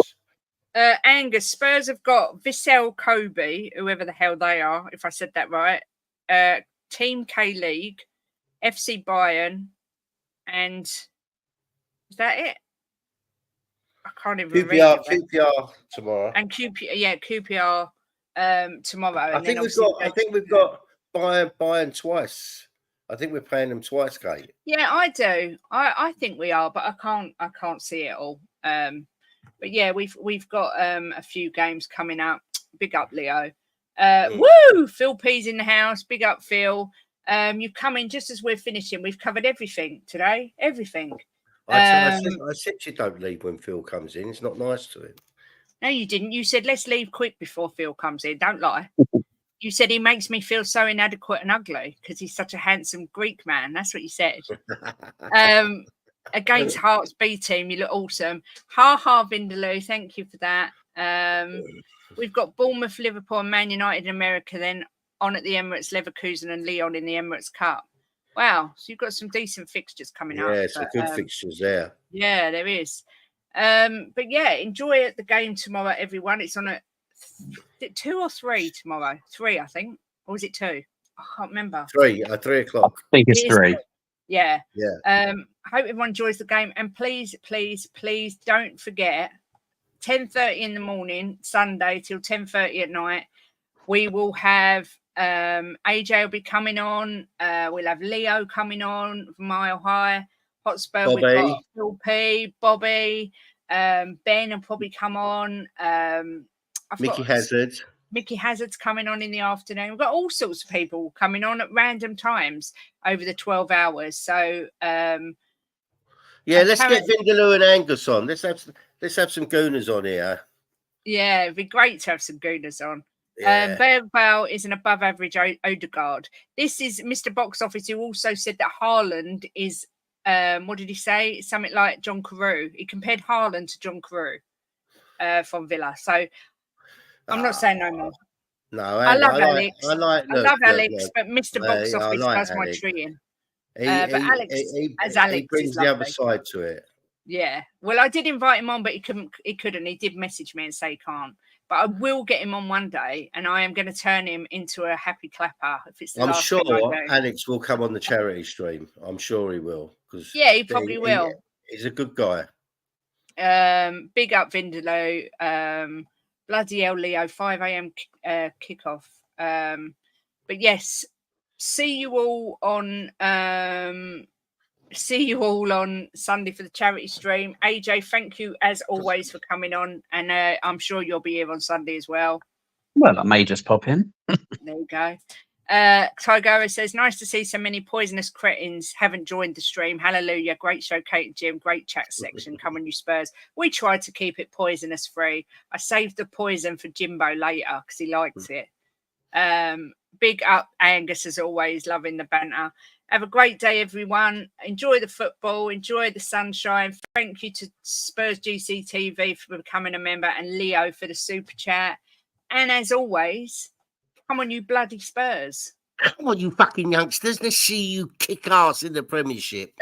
Angus, Spurs have got Vissel Kobe, whoever the hell they are, if I said that right. Team K League, FC Bayern, and is that it? I can't even remember. QPR tomorrow. And QPR tomorrow. I think we've got Bayern twice. I think we're playing them twice, Kate. Yeah, I do. I think we are, but I can't see it all. But yeah, we've got a few games coming up. Big up, Leo. Woo! Phil P's in the house. Big up, Phil. You come in just as we're finishing. We've covered everything today. Everything. I said you don't leave when Phil comes in. It's not nice to him. No, you didn't. You said let's leave quick before Phil comes in. Don't lie. You said he makes me feel so inadequate and ugly because he's such a handsome Greek man. That's what you said. Against Hearts B team, you look awesome. Ha Vindaloo, thank you for that. We've got Bournemouth, Liverpool, and Man United in America, then on at the Emirates, Leverkusen and Lyon in the Emirates Cup. Wow, so you've got some decent fixtures coming up. Yeah, some good fixtures there. Yeah, there is. But yeah, enjoy the game tomorrow, everyone. It's on at 2 or 3 tomorrow. 3, I think. Or is it 2? I can't remember. 3 at 3 o'clock. I think it's 3. Yeah. Yeah. Hope everyone enjoys the game. And please don't forget, 10:30 in the morning, Sunday till 10:30 at night, we will have AJ will be coming on. We'll have Leo coming on, Mile High, Hotspur. Bobby. We've got Phil P, Bobby, Ben will probably come on. Mickey Hazard's coming on in the afternoon. We've got all sorts of people coming on at random times over the 12 hours. So let's get Vindaloo and Angus on. Let's have some gooners on here. Yeah, it'd be great to have some gooners on. Yeah. Bergvall is an above average Odegaard. This is Mr. Box Office, who also said that Haaland is what did he say? Something like John Carew. He compared Haaland to John Carew from Villa. So I'm not saying no more. No, I love Alex. I love Alex, but Mr. Box Office does my treating. But Alex, he brings the other side to it. Yeah. Well, I did invite him on, but he couldn't. He did message me and say he can't. But I will get him on one day, and I am going to turn him into a happy clapper. If it's the last sure thing I do. Alex will come on the charity stream. I'm sure he will. Yeah, he probably will. He's a good guy. Big up Vindaloo. Bloody hell, Leo, 5 a.m. kickoff. But yes, see you all on Sunday for the charity stream. AJ, thank you as always for coming on, and I'm sure you'll be here on Sunday as well. Well, I may just pop in. There you go. Tigara says, nice to see so many poisonous cretins haven't joined the stream. Hallelujah. Great show, Kate and Jim. Great chat section. Come on, you Spurs. We tried to keep it poisonous free. I saved the poison for Jimbo later because he likes it. Big up Angus, as always, loving the banter. Have a great day, everyone. Enjoy the football. Enjoy the sunshine. Thank you to Spurs GCTV for becoming a member and Leo for the super chat. And as always, come on, you bloody Spurs. Come on, you fucking youngsters. Let's see you kick ass in the Premiership.